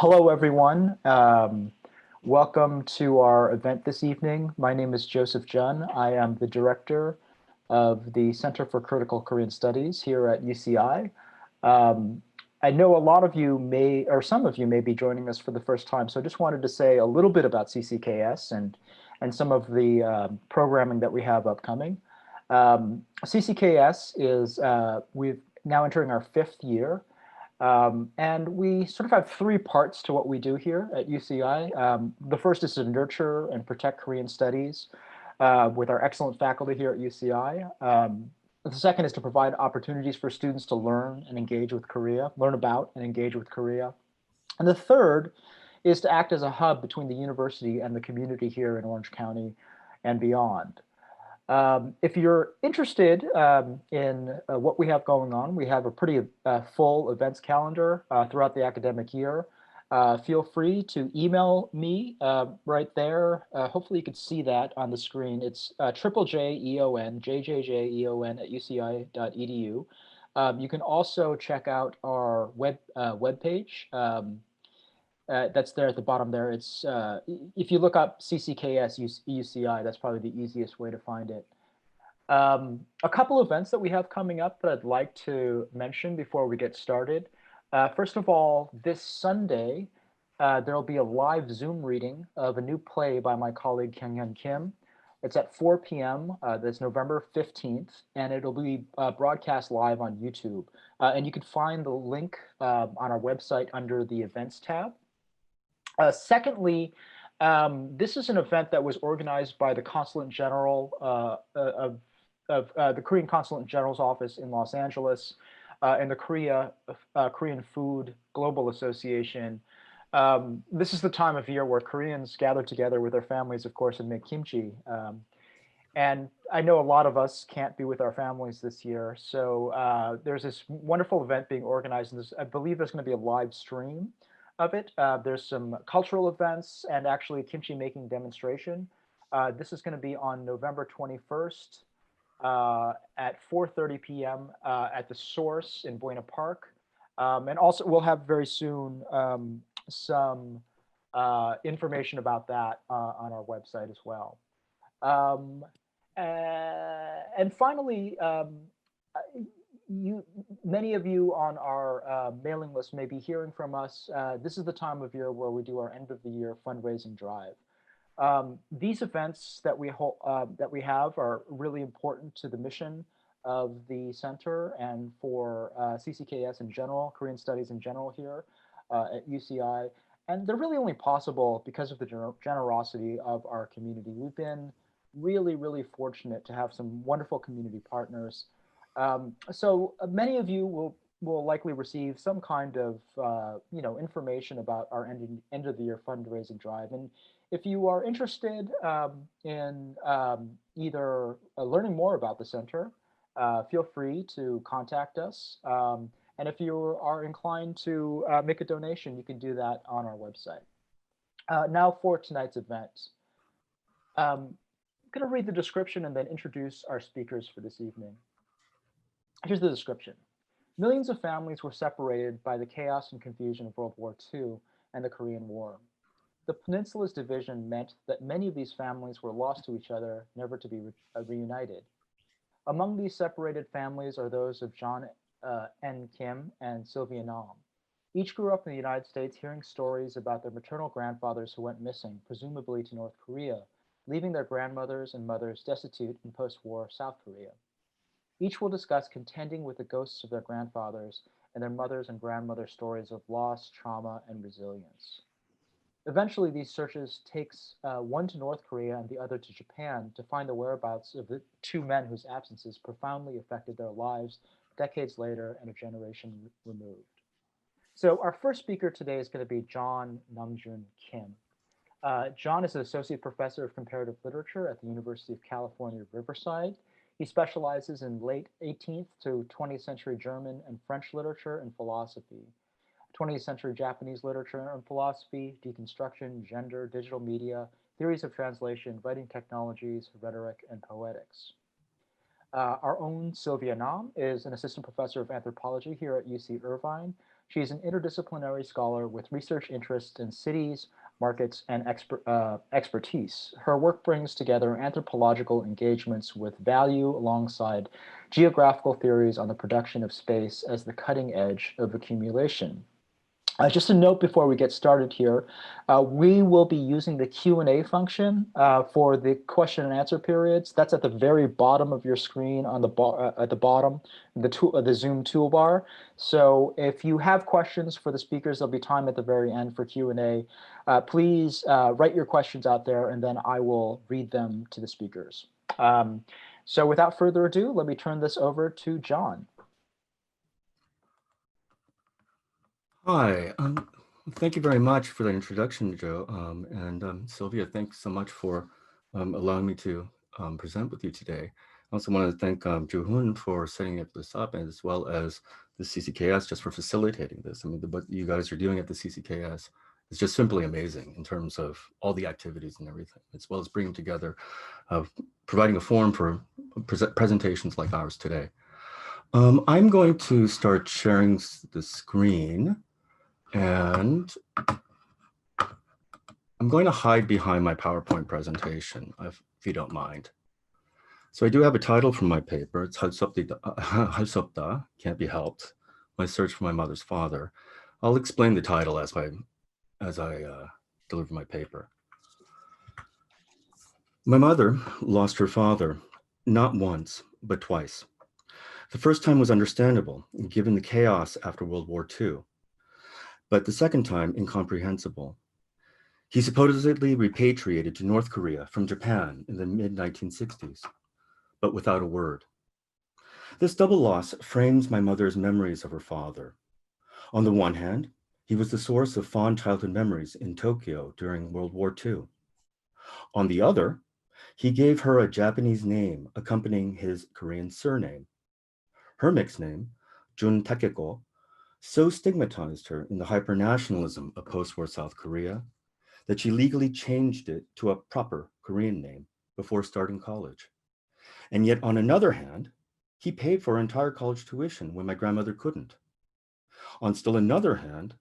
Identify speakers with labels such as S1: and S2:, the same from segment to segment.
S1: Hello, everyone. Welcome to our event this evening. My name is Joseph Jeon. I am the director of the Center for Critical Korean Studies here at UCI. I know a lot of you may, or some of you may be joining us for the first time, so I just wanted to say a little bit about CCKS and some of the programming that we have upcoming. CCKS is, we've now entering our fifth year. And we sort of have three parts to what we do here at UCI. The first is to nurture and protect Korean studies with our excellent faculty here at UCI. The second is to provide opportunities for students to learn and engage with Korea, learn about and engage with Korea. And the third is to act as a hub between the university and the community here in Orange County and beyond. If you're interested in what we have going on, we have a pretty full events calendar throughout the academic year. Feel free to email me right there. Hopefully you can see that on the screen. It's JJEON, JJJEON at uci.edu. You can also check out our webpage. That's there at the bottom there. It's if you look up CCKS UCI, that's probably the easiest way to find it. A couple events that we have coming up that I'd like to mention before we get started. First of all, this Sunday, there'll be a live Zoom reading of a new play by my colleague Kyung-Hyun Kim. It's at 4 p.m. That's November 15th, and it'll be broadcast live on YouTube. And you can find the link on our website under the events tab. Secondly, this is an event that was organized by the Consulate General of the Korean Consulate General's office in Los Angeles and the Korean Food Global Association. This is the time of year where Koreans gather together with their families, of course, and make kimchi. And I know a lot of us can't be with our families this year, so there's this wonderful event being organized, and I believe there's going to be a live stream of it. There's some cultural events and actually a kimchi making demonstration. This is going to be on November 21st at 4:30 p.m. At the Source in Buena Park. And also we'll have very soon some information about that on our website as well. And finally, many of you on our mailing list may be hearing from us. This is the time of year where we do our end of the year fundraising drive. These events that we have are really important to the mission of the center and for CCKS in general, Korean studies in general here at UCI. And they're really only possible because of the generosity of our community. We've been really, really fortunate to have some wonderful community partners. So many of you will likely receive some kind of information about our end of the year fundraising drive. And if you are interested in either learning more about the center, feel free to contact us. And if you are inclined to make a donation, you can do that on our website. Now for tonight's event. I'm going to read the description and then introduce our speakers for this evening. Here's the description. Millions of families were separated by the chaos and confusion of World War II and the Korean War. The peninsula's division meant that many of these families were lost to each other, never to be reunited. Among these separated families are those of John N. Kim and Sylvia Nam. Each grew up in the United States hearing stories about their maternal grandfathers who went missing, presumably to North Korea, leaving their grandmothers and mothers destitute in post-war South Korea. Each will discuss contending with the ghosts of their grandfathers and their mothers and grandmothers' stories of loss, trauma, and resilience. Eventually, these searches takes one to North Korea and the other to Japan to find the whereabouts of the two men whose absences profoundly affected their lives decades later and a generation removed. So our first speaker today is going to be John Namjoon Kim. John is an associate professor of comparative literature at the University of California, Riverside. He specializes in late 18th to 20th century German and French literature and philosophy, 20th century Japanese literature and philosophy, deconstruction, gender, digital media, theories of translation, writing technologies, rhetoric, and poetics. Our own Sylvia Nam is an assistant professor of anthropology here at UC Irvine. She's an interdisciplinary scholar with research interests in cities, markets, and expertise. Her work brings together anthropological engagements with value alongside geographical theories on the production of space as the cutting edge of accumulation. Just a note before we get started here, we will be using the Q&A function for the question and answer periods. That's at the very bottom of your screen on the at the bottom, the Zoom toolbar. So if you have questions for the speakers, there'll be time at the very end for Q&A. Please write your questions out there, and then I will read them to the speakers. So without further ado, let me turn this over to John.
S2: Hi, thank you very much for that introduction, Joe. Sylvia, thanks so much for allowing me to present with you today. I also want to thank Joo-hoon for setting this up, as well as the CCKS just for facilitating this. I mean, what you guys are doing at the CCKS is just simply amazing in terms of all the activities and everything, as well as bringing together, providing a forum for presentations like ours today. I'm going to start sharing the screen. And I'm going to hide behind my PowerPoint presentation, if you don't mind. So I do have a title from my paper. It's Halsopda, Can't Be Helped, My Search for My Mother's Father. I'll explain the title as I deliver my paper. My mother lost her father, not once, but twice. The first time was understandable, given the chaos after World War II. But the second time, incomprehensible. He supposedly repatriated to North Korea from Japan in the mid-1960s, but without a word. This double loss frames my mother's memories of her father. On the one hand, he was the source of fond childhood memories in Tokyo during World War II. On the other, he gave her a Japanese name accompanying his Korean surname. Her mixed name, Jun Takeko, so stigmatized her in the hyper-nationalism of post-war South Korea that she legally changed it to a proper Korean name before starting college. And yet, on another hand, he paid for her entire college tuition when my grandmother couldn't. On still another hand,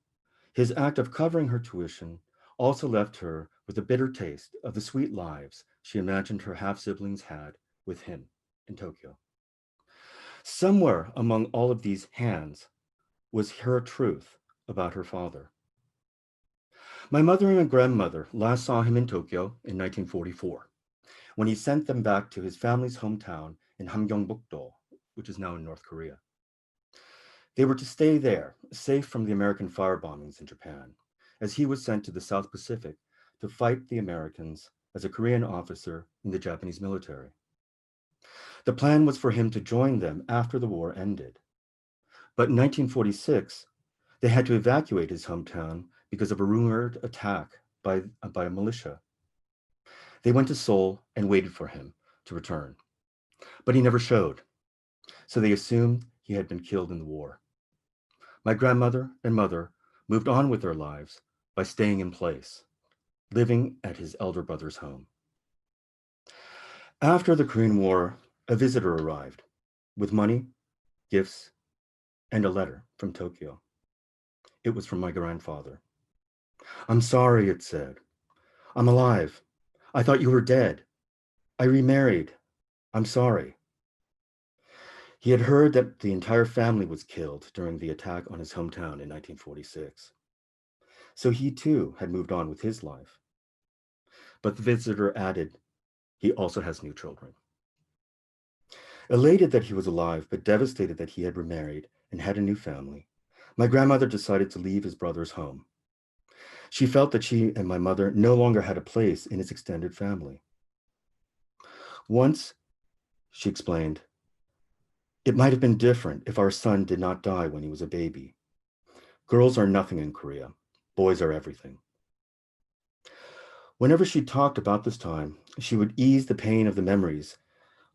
S2: his act of covering her tuition also left her with a bitter taste of the sweet lives she imagined her half-siblings had with him in Tokyo. Somewhere among all of these hands was her truth about her father. My mother and my grandmother last saw him in Tokyo in 1944, when he sent them back to his family's hometown in Hamgyeongbuk-do, which is now in North Korea. They were to stay there, safe from the American fire bombings in Japan, as he was sent to the South Pacific to fight the Americans as a Korean officer in the Japanese military. The plan was for him to join them after the war ended. But in 1946, they had to evacuate his hometown because of a rumored attack by a militia. They went to Seoul and waited for him to return, but he never showed. So they assumed he had been killed in the war. My grandmother and mother moved on with their lives by staying in place, living at his elder brother's home. After the Korean War, a visitor arrived with money, gifts, and a letter from Tokyo. It was from my grandfather. "I'm sorry," it said. "I'm alive. I thought you were dead. I remarried. I'm sorry." He had heard that the entire family was killed during the attack on his hometown in 1946. So he too had moved on with his life. But the visitor added, he also has new children. Elated that he was alive, but devastated that he had remarried and had a new family, my grandmother decided to leave his brother's home. She felt that she and my mother no longer had a place in his extended family. Once, she explained, "It might have been different if our son did not die when he was a baby. Girls are nothing in Korea. Boys are everything." Whenever she talked about this time, she would ease the pain of the memories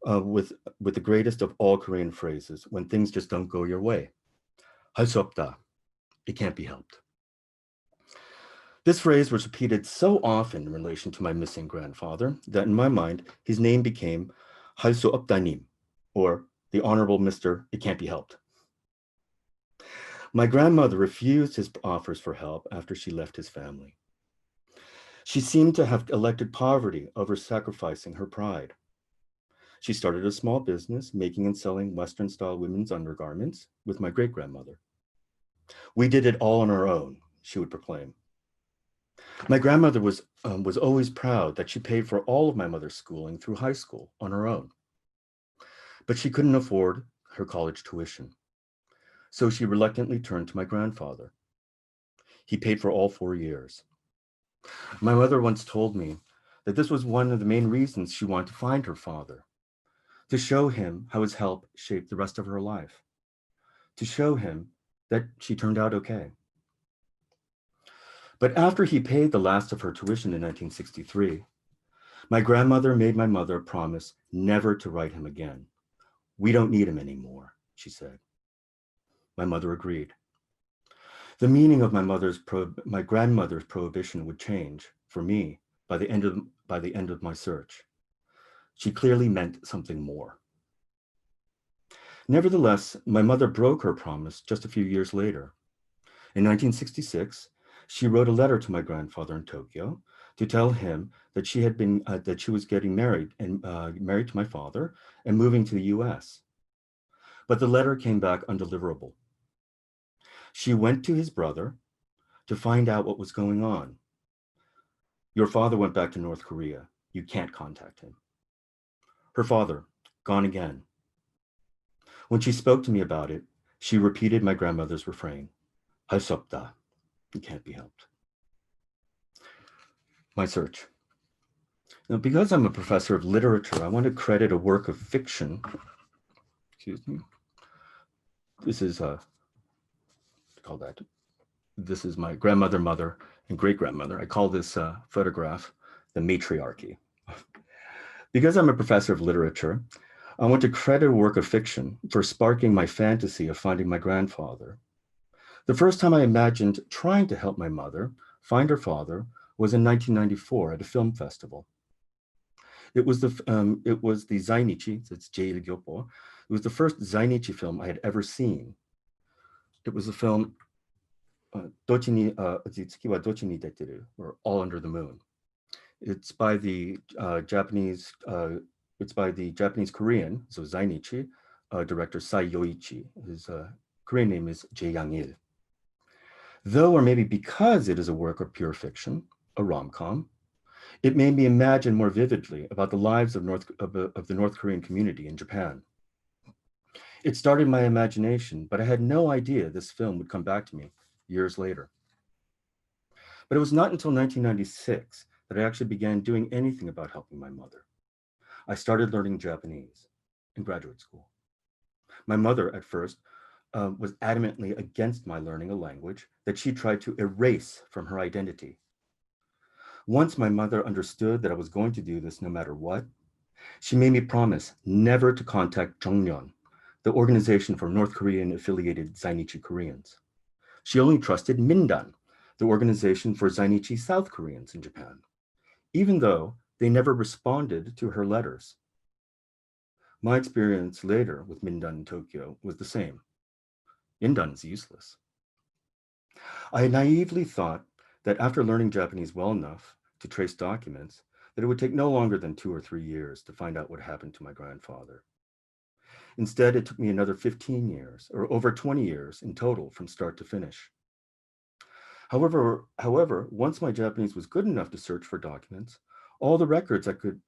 S2: with the greatest of all Korean phrases when things just don't go your way. 할 수 없다. It can't be helped. This phrase was repeated so often in relation to my missing grandfather that in my mind, his name became 할 수 없다님, or the Honorable Mr. It Can't Be Helped. My grandmother refused his offers for help after she left his family. She seemed to have elected poverty over sacrificing her pride. She started a small business making and selling Western-style women's undergarments with my great-grandmother. We did it all on our own, she would proclaim. My grandmother was always proud that she paid for all of my mother's schooling through high school on her own. But she couldn't afford her college tuition. So she reluctantly turned to my grandfather. He paid for all 4 years. My mother once told me that this was one of the main reasons she wanted to find her father, to show him how his help shaped the rest of her life, to show him that she turned out okay. But after he paid the last of her tuition in 1963, my grandmother made my mother promise never to write him again. We don't need him anymore, she said. My mother agreed. The meaning of my grandmother's prohibition would change for me by the end of my search. She clearly meant something more. Nevertheless, my mother broke her promise just a few years later. In 1966, she wrote a letter to my grandfather in Tokyo to tell him that she was getting married and married to my father and moving to the US. But the letter came back undeliverable. She went to his brother to find out what was going on. Your father went back to North Korea. You can't contact him. Her father, gone again. When she spoke to me about it, she repeated my grandmother's refrain, 할 수 없다. It can't be helped. My search. Now, because I'm a professor of literature, I want to credit a work of fiction. Excuse me. This is This is my grandmother, mother, and great-grandmother. I call this photograph the matriarchy. Because I'm a professor of literature, I want to credit a work of fiction for sparking my fantasy of finding my grandfather. The first time I imagined trying to help my mother find her father was in 1994 at a film festival. It was the Zainichi, it's Jeil-gyopo. It was the first Zainichi film I had ever seen. It was the film Dochi ni Tsuki wa Dochi ni Deteru, or All Under the Moon. It's by the Japanese Korean, so Zainichi, director Sai Yoichi. His Korean name is Jae Yang-il. Though, or maybe because it is a work of pure fiction, a rom-com, it made me imagine more vividly about the lives of the North Korean community in Japan. It started my imagination, but I had no idea this film would come back to me years later. But it was not until 1996 that I actually began doing anything about helping my mother. I started learning Japanese in graduate school. My mother, at first, was adamantly against my learning a language that she tried to erase from her identity. Once my mother understood that I was going to do this no matter what, she made me promise never to contact Jongmyeon, the organization for North Korean affiliated Zainichi Koreans. She only trusted Mindan, the organization for Zainichi South Koreans in Japan, even though they never responded to her letters. My experience later with Mindan in Tokyo was the same. Mindan is useless. I naively thought that after learning Japanese well enough to trace documents, that it would take no longer than 2 or 3 years to find out what happened to my grandfather. Instead, it took me another 15 years, or over 20 years in total from start to finish. However, once my Japanese was good enough to search for documents, all the records I could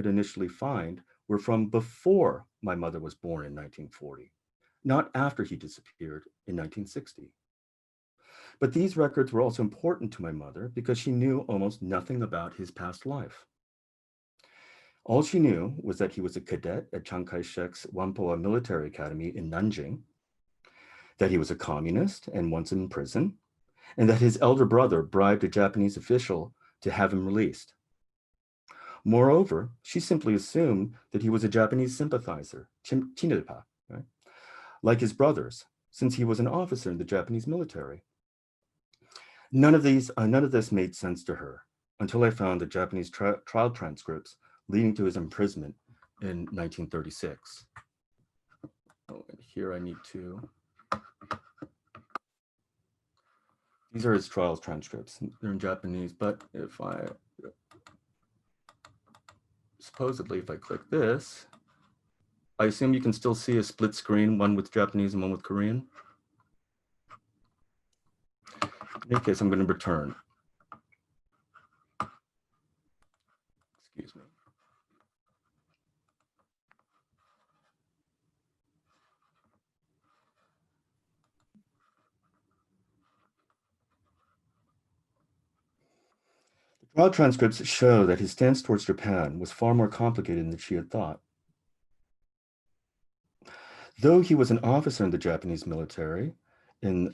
S2: initially find were from before my mother was born in 1940, not after he disappeared in 1960. But these records were also important to my mother because she knew almost nothing about his past life. All she knew was that he was a cadet at Chiang Kai-shek's Whampoa Military Academy in Nanjing, that he was a communist and once in prison, and that his elder brother bribed a Japanese official to have him released. Moreover, she simply assumed that he was a Japanese sympathizer, Chinilpa, right? Like his brothers, since he was an officer in the Japanese military. None of this made sense to her until I found the Japanese trial transcripts leading to his imprisonment in 1936. Oh, and here I need to These are his trial transcripts. They're in Japanese, but supposedly if I click this, I assume you can still see a split screen, one with Japanese and one with Korean. In any case, I'm going to return. Excuse me. The trial transcripts show that his stance towards Japan was far more complicated than she had thought. Though he was an officer in the Japanese military in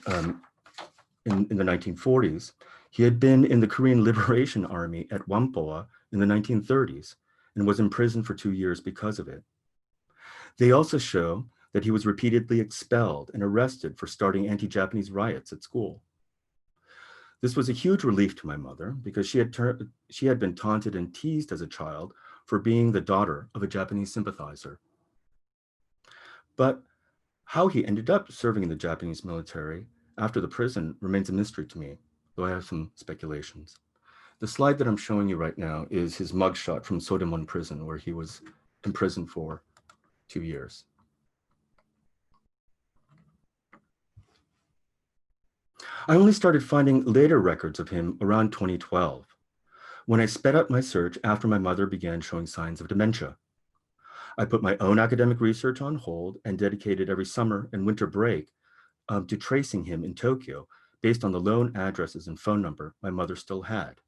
S2: the 1940s, he had been in the Korean Liberation Army at Whampoa in the 1930s and was imprisoned for 2 years because of it. They also show that he was repeatedly expelled and arrested for starting anti-Japanese riots at school. This was a huge relief to my mother because she had been taunted and teased as a child for being the daughter of a Japanese sympathizer. But how he ended up serving in the Japanese military after the prison remains a mystery to me, though I have some speculations. The slide that I'm showing you right now is his mugshot from Sodemon prison, where he was imprisoned for 2 years. I only started finding later records of him around 2012, when I sped up my search after my mother began showing signs of dementia. I put my own academic research on hold and dedicated every summer and winter break to tracing him in Tokyo based on the lone addresses and phone number my mother still had.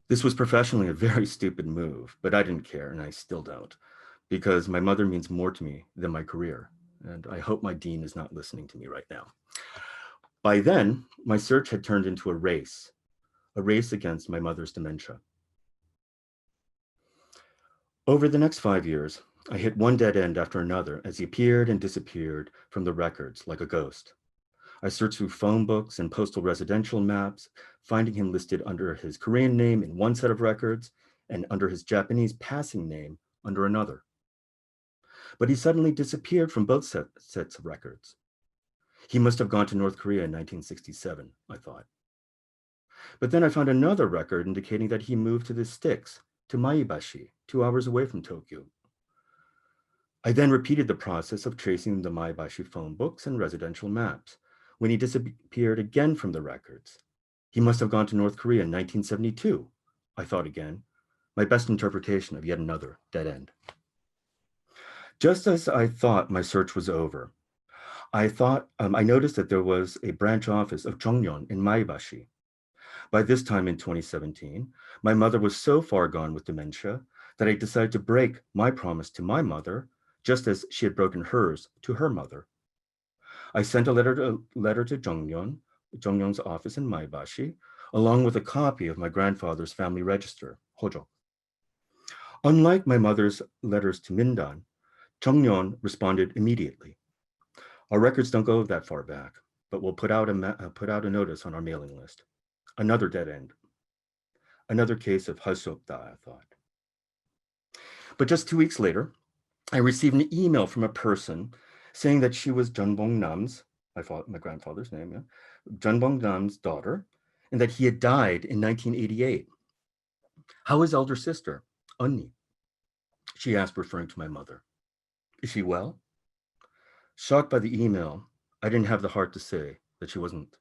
S2: This was professionally a very stupid move, but I didn't care, and I still don't, because my mother means more to me than my career, and I hope my dean is not listening to me right now. By then, my search had turned into a race against my mother's dementia. Over the next 5 years, I hit one dead end after another as he appeared and disappeared from the records like a ghost. I searched through phone books and postal residential maps, finding him listed under his Korean name in one set of records and under his Japanese passing name under another. But he suddenly disappeared from both sets of records. He must have gone to North Korea in 1967, I thought. But then I found another record indicating that he moved to the sticks, to Maebashi, 2 hours away from Tokyo. I then repeated the process of tracing the Maebashi phone books and residential maps when he disappeared again from the records. He must have gone to North Korea in 1972, I thought again, my best interpretation of yet another dead end. Just as I thought my search was over, I noticed that there was a branch office of Jongyeon in Maebashi. By this time in 2017, my mother was so far gone with dementia that I decided to break my promise to my mother, just as she had broken hers to her mother. I sent a letter to Jongyeon's office in Maebashi, along with a copy of my grandfather's family register, Hojo. Unlike my mother's letters to Mindan, Jongyeon responded immediately. Our records don't go that far back, but we'll put out a notice on our mailing list. Another dead end. Another case of Hasopda, I thought. But just 2 weeks later, I received an email from a person saying that she was Jeonbong Nam's, my grandfather's name, yeah, Jeonbong Nam's daughter, and that he had died in 1988. How is elder sister, Unni? She asked, referring to my mother. Is she well? Shocked by the email, I didn't have the heart to say that she wasn't.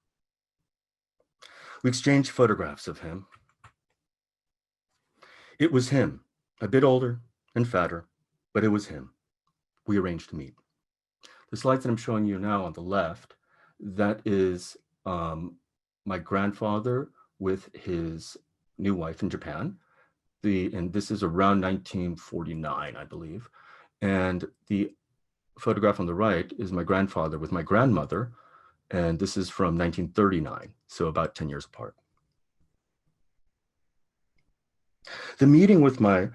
S2: We exchanged photographs of him. It was him, a bit older and fatter, but it was him. We arranged to meet. The slides that I'm showing you now on the left, that is my grandfather with his new wife in Japan. And this is around 1949, I believe. And the photograph on the right is my grandfather with my grandmother. And this is from 1939, so about 10 years apart. The meeting with my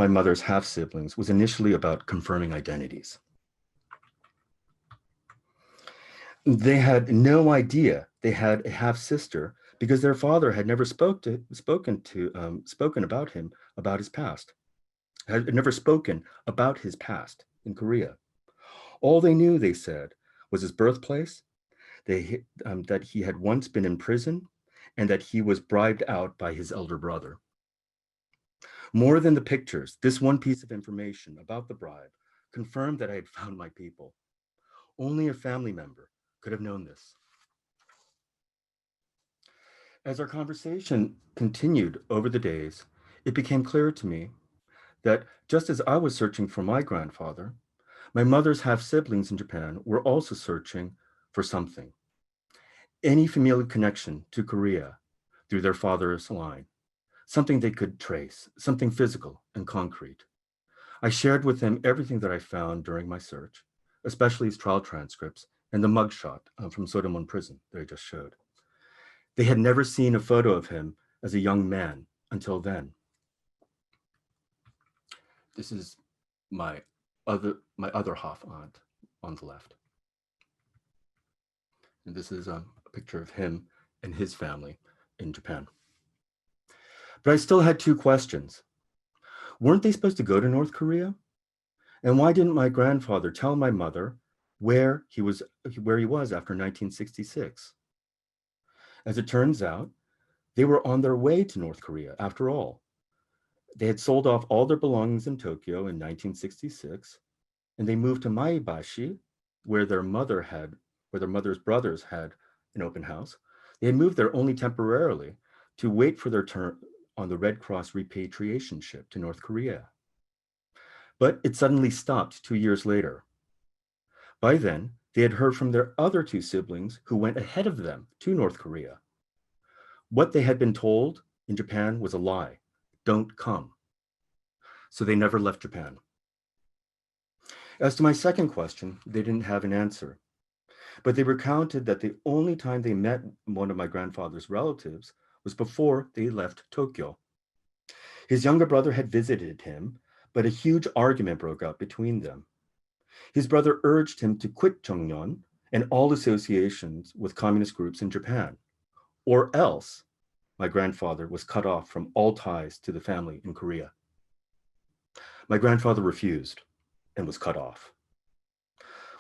S2: mother's half-siblings was initially about confirming identities. They had no idea they had a half-sister because their father had never spoken about his past, had never spoken about his past in Korea. All they knew, they said, was his birthplace, that he had once been in prison, and that he was bribed out by his elder brother. More than the pictures, this one piece of information about the bribe confirmed that I had found my people. Only a family member could have known this. As our conversation continued over the days, it became clear to me that just as I was searching for my grandfather, my mother's half-siblings in Japan were also searching for something. Any familial connection to Korea through their father's line, something they could trace, something physical and concrete. I shared with them everything that I found during my search, especially his trial transcripts and the mugshot from Sodamon prison that I just showed. They had never seen a photo of him as a young man until then. This is my other half aunt on the left. And this is a picture of him and his family in Japan. But I still had two questions. Weren't they supposed to go to North Korea? And why didn't my grandfather tell my mother where he was after 1966? As it turns out, they were on their way to North Korea after all. They had sold off all their belongings in Tokyo in 1966, and they moved to Maebashi, where their mother's brothers had an open house. They had moved there only temporarily to wait for their turn on the Red Cross repatriation ship to North Korea. But it suddenly stopped 2 years later. By then, they had heard from their other two siblings who went ahead of them to North Korea. What they had been told in Japan was a lie. Don't come. So they never left Japan. As to my second question, they didn't have an answer. But they recounted that the only time they met one of my grandfather's relatives was before they left Tokyo. His younger brother had visited him, but a huge argument broke out between them. His brother urged him to quit Jongnon and all associations with communist groups in Japan, or else my grandfather was cut off from all ties to the family in Korea. My grandfather refused and was cut off.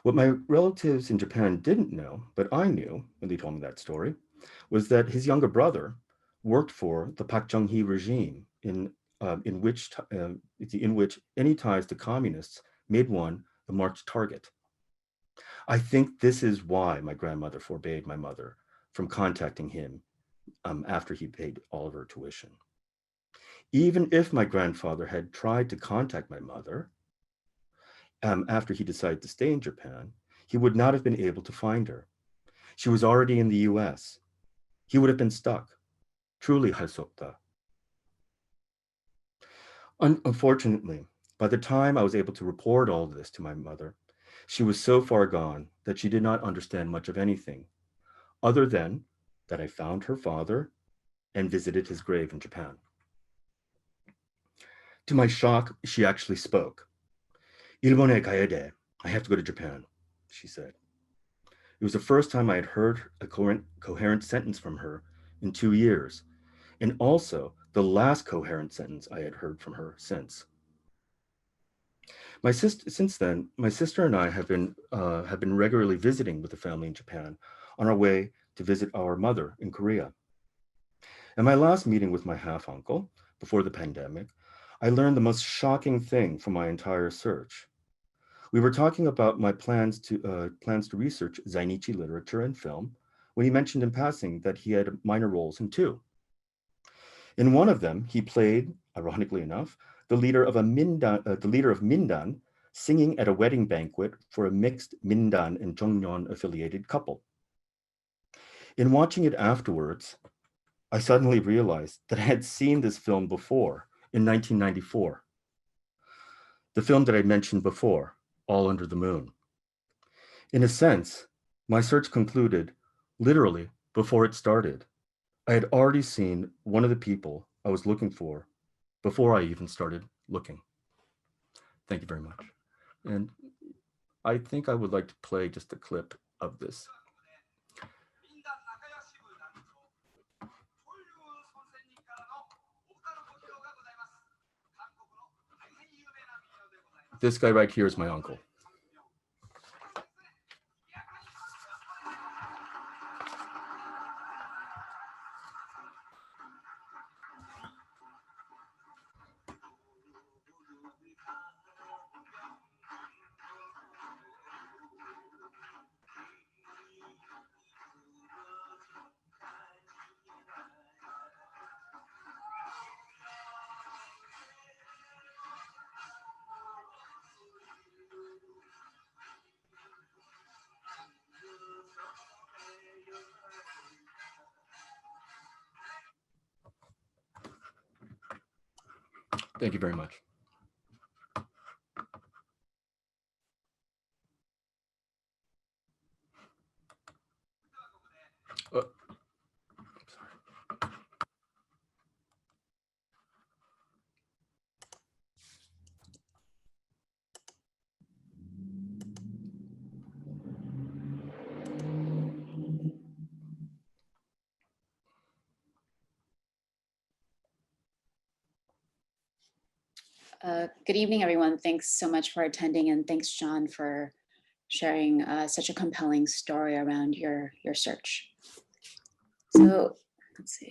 S2: What my relatives in Japan didn't know, but I knew when they told me that story, was that his younger brother worked for the Park Chung-hee regime in which any ties to communists made one the marked target. I think this is why my grandmother forbade my mother from contacting him after he paid all of her tuition. Even if my grandfather had tried to contact my mother after he decided to stay in Japan, he would not have been able to find her. She was already in the US. He would have been stuck. Truly, 할수없다. Unfortunately, by the time I was able to report all of this to my mother, she was so far gone that she did not understand much of anything, other than that I found her father and visited his grave in Japan. To my shock, she actually spoke. 일본에 가야 돼. I have to go to Japan, she said. It was the first time I had heard a coherent sentence from her in 2 years, and also the last coherent sentence I had heard from her since. Since then, my sister and I have been regularly visiting with the family in Japan on our way to visit our mother in Korea. At my last meeting with my half-uncle, before the pandemic, I learned the most shocking thing from my entire search. We were talking about my plans to research Zainichi literature and film when he mentioned in passing that he had minor roles in 2. In one of them, he played, ironically enough, the leader of Mindan singing at a wedding banquet for a mixed Mindan and Jongnon affiliated couple. In watching it afterwards, I suddenly realized that I had seen this film before in 1994. The film that I mentioned before, All Under the Moon. In a sense, my search concluded literally before it started. I had already seen one of the people I was looking for before I even started looking. Thank you very much. And I think I would like to play just a clip of this. This guy right here is my uncle. Thank you very much.
S3: Good evening, everyone. Thanks so much for attending, and thanks, John, for sharing such a compelling story around your search. So let's see.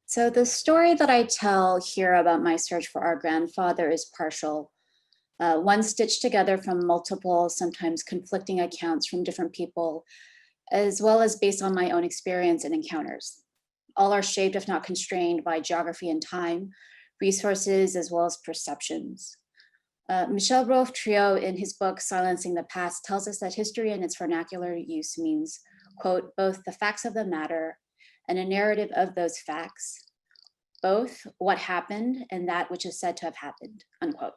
S3: So the story that I tell here about my search for our grandfather is partial, one stitched together from multiple, sometimes conflicting accounts from different people, as well as based on my own experience and encounters. All are shaped, if not constrained, by geography and time, resources, as well as perceptions. Michel Rolfe-Trio, in his book, Silencing the Past, tells us that history in its vernacular use means, quote, both the facts of the matter and a narrative of those facts, both what happened and that which is said to have happened, unquote.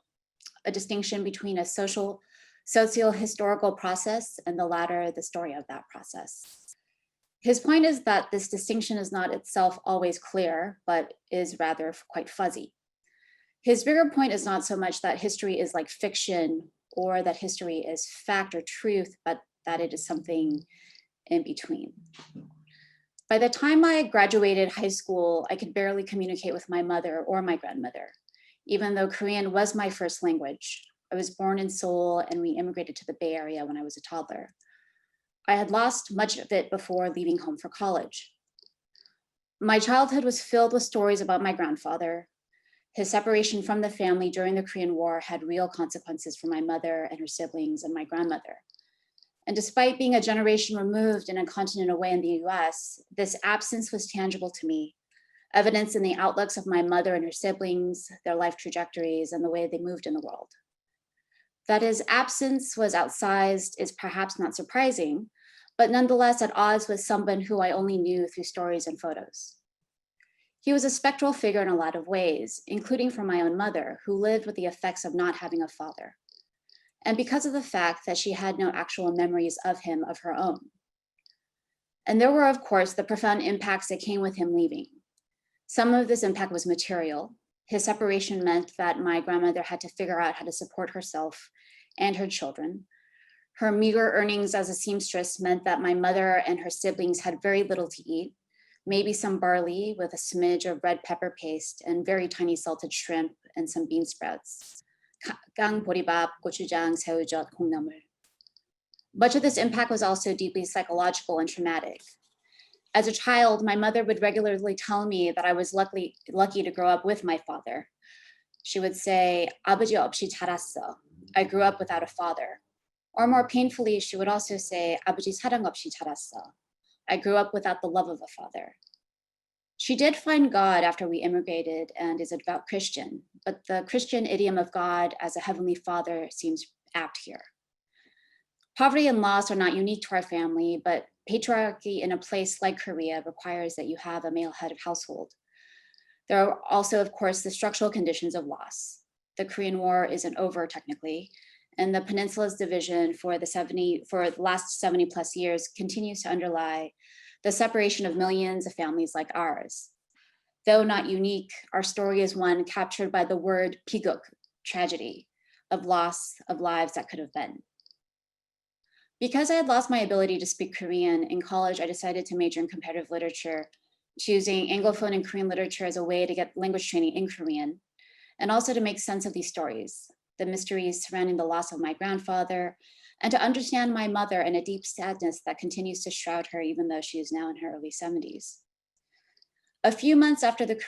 S3: A distinction between a socio-historical process and the latter, the story of that process. His point is that this distinction is not itself always clear, but is rather quite fuzzy. His bigger point is not so much that history is like fiction or that history is fact or truth, but that it is something in between. By the time I graduated high school, I could barely communicate with my mother or my grandmother, even though Korean was my first language. I was born in Seoul and we immigrated to the Bay Area when I was a toddler. I had lost much of it before leaving home for college. My childhood was filled with stories about my grandfather. His separation from the family during the Korean War had real consequences for my mother and her siblings and my grandmother. And despite being a generation removed and a continent away in the US, this absence was tangible to me, evidence in the outlooks of my mother and her siblings, their life trajectories, and the way they moved in the world. That his absence was outsized is perhaps not surprising, but nonetheless at odds with someone who I only knew through stories and photos. He was a spectral figure in a lot of ways, including for my own mother, who lived with the effects of not having a father, and because of the fact that she had no actual memories of him of her own. And there were, of course, the profound impacts that came with him leaving. Some of this impact was material. His separation meant that my grandmother had to figure out how to support herself and her children. Her meager earnings as a seamstress meant that my mother and her siblings had very little to eat, maybe some barley with a smidge of red pepper paste and very tiny salted shrimp and some bean sprouts. 강, 보리밥, 고추장, 새우젓, 콩나물. Much of this impact was also deeply psychological and traumatic. As a child, my mother would regularly tell me that I was lucky to grow up with my father. She would say, 아버지 없이 자랐어. I grew up without a father. Or more painfully, she would also say, 아버지 사랑 없이 자랐어. I grew up without the love of a father. She did find God after we immigrated and is a devout Christian, but the Christian idiom of God as a heavenly father seems apt here. Poverty and loss are not unique to our family, but patriarchy in a place like Korea requires that you have a male head of household. There are also, of course, the structural conditions of loss. The Korean War isn't over technically, and the peninsula's division for the last 70 plus years continues to underlie the separation of millions of families like ours. Though not unique, our story is one captured by the word piguk, tragedy, of loss of lives that could have been. Because I had lost my ability to speak Korean, in college I decided to major in comparative literature, choosing Anglophone and Korean literature as a way to get language training in Korean, and also to make sense of these stories, the mysteries surrounding the loss of my grandfather, and to understand my mother and a deep sadness that continues to shroud her even though she is now in her early 70s. A few months after the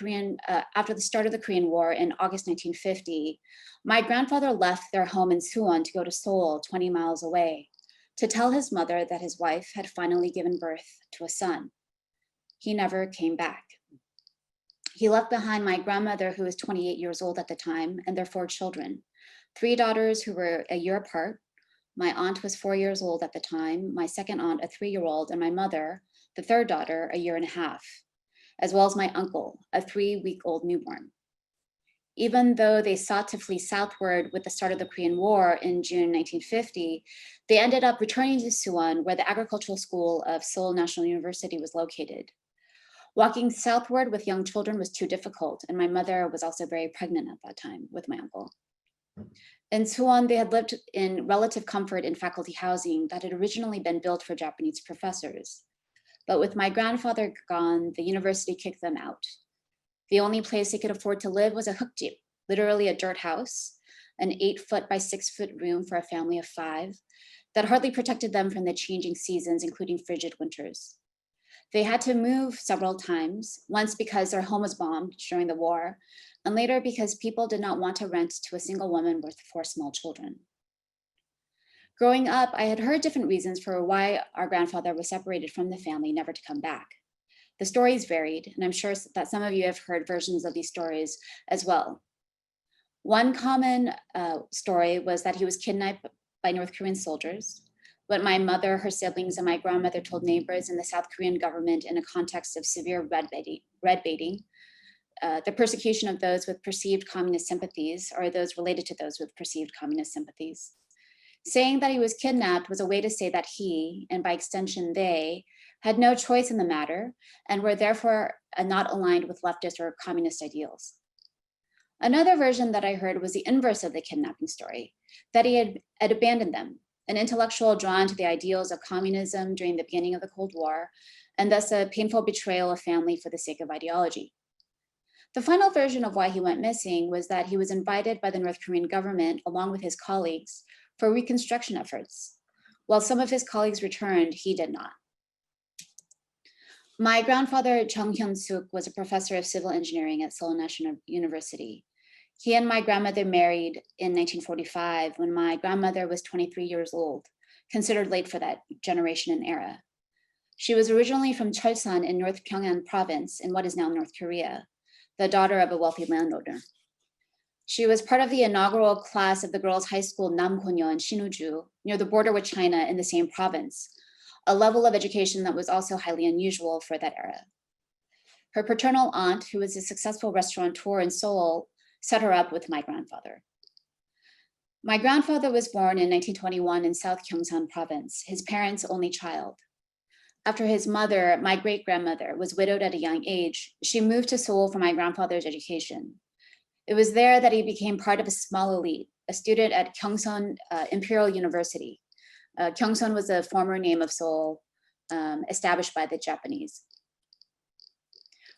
S3: start of the Korean War in August 1950, my grandfather left their home in Suwon to go to Seoul, 20 miles away, to tell his mother that his wife had finally given birth to a son. He never came back. He left behind my grandmother, who was 28 years old at the time, and their 4 children, 3 daughters who were a year apart. My aunt was 4 years old at the time, my second aunt, a 3-year-old, and my mother, the third daughter, a year and a half, as well as my uncle, a 3-week-old newborn. Even though they sought to flee southward with the start of the Korean War in June 1950, they ended up returning to Suwon, where the agricultural school of Seoul National University was located. Walking southward with young children was too difficult, and my mother was also very pregnant at that time with my uncle. In Suwon, they had lived in relative comfort in faculty housing that had originally been built for Japanese professors. But with my grandfather gone, the university kicked them out. The only place they could afford to live was a hukjip, literally a dirt house, an 8-foot by 6-foot room for a family of 5 that hardly protected them from the changing seasons, including frigid winters. They had to move several times, once because their home was bombed during the war, and later because people did not want to rent to a single woman with 4 small children. Growing up, I had heard different reasons for why our grandfather was separated from the family, never to come back. The stories varied, and I'm sure that some of you have heard versions of these stories as well. One common story was that he was kidnapped by North Korean soldiers, but my mother, her siblings, and my grandmother told neighbors and the South Korean government in a context of severe red baiting, the persecution of those with perceived communist sympathies, or those related to those with perceived communist sympathies. Saying that he was kidnapped was a way to say that he, and by extension they, had no choice in the matter and were therefore not aligned with leftist or communist ideals. Another version that I heard was the inverse of the kidnapping story, that he had abandoned them, an intellectual drawn to the ideals of communism during the beginning of the Cold War, and thus a painful betrayal of family for the sake of ideology. The final version of why he went missing was that he was invited by the North Korean government, along with his colleagues, for reconstruction efforts. While some of his colleagues returned, he did not. My grandfather, Chung Hyun-suk, was a professor of civil engineering at Seoul National University. He and my grandmother married in 1945 when my grandmother was 23 years old, considered late for that generation and era. She was originally from Cheolsan in North Pyongan province in what is now North Korea, the daughter of a wealthy landowner. She was part of the inaugural class of the girls' high school Namgonyo in Sinuju, near the border with China in the same province, a level of education that was also highly unusual for that era. Her paternal aunt, who was a successful restaurateur in Seoul, set her up with my grandfather. My grandfather was born in 1921 in South Gyeongsang province, his parents' only child. After his mother, my great-grandmother, was widowed at a young age, she moved to Seoul for my grandfather's education. It was there that he became part of a small elite, a student at Gyeongsang Imperial University. Gyeongsang was a former name of Seoul established by the Japanese.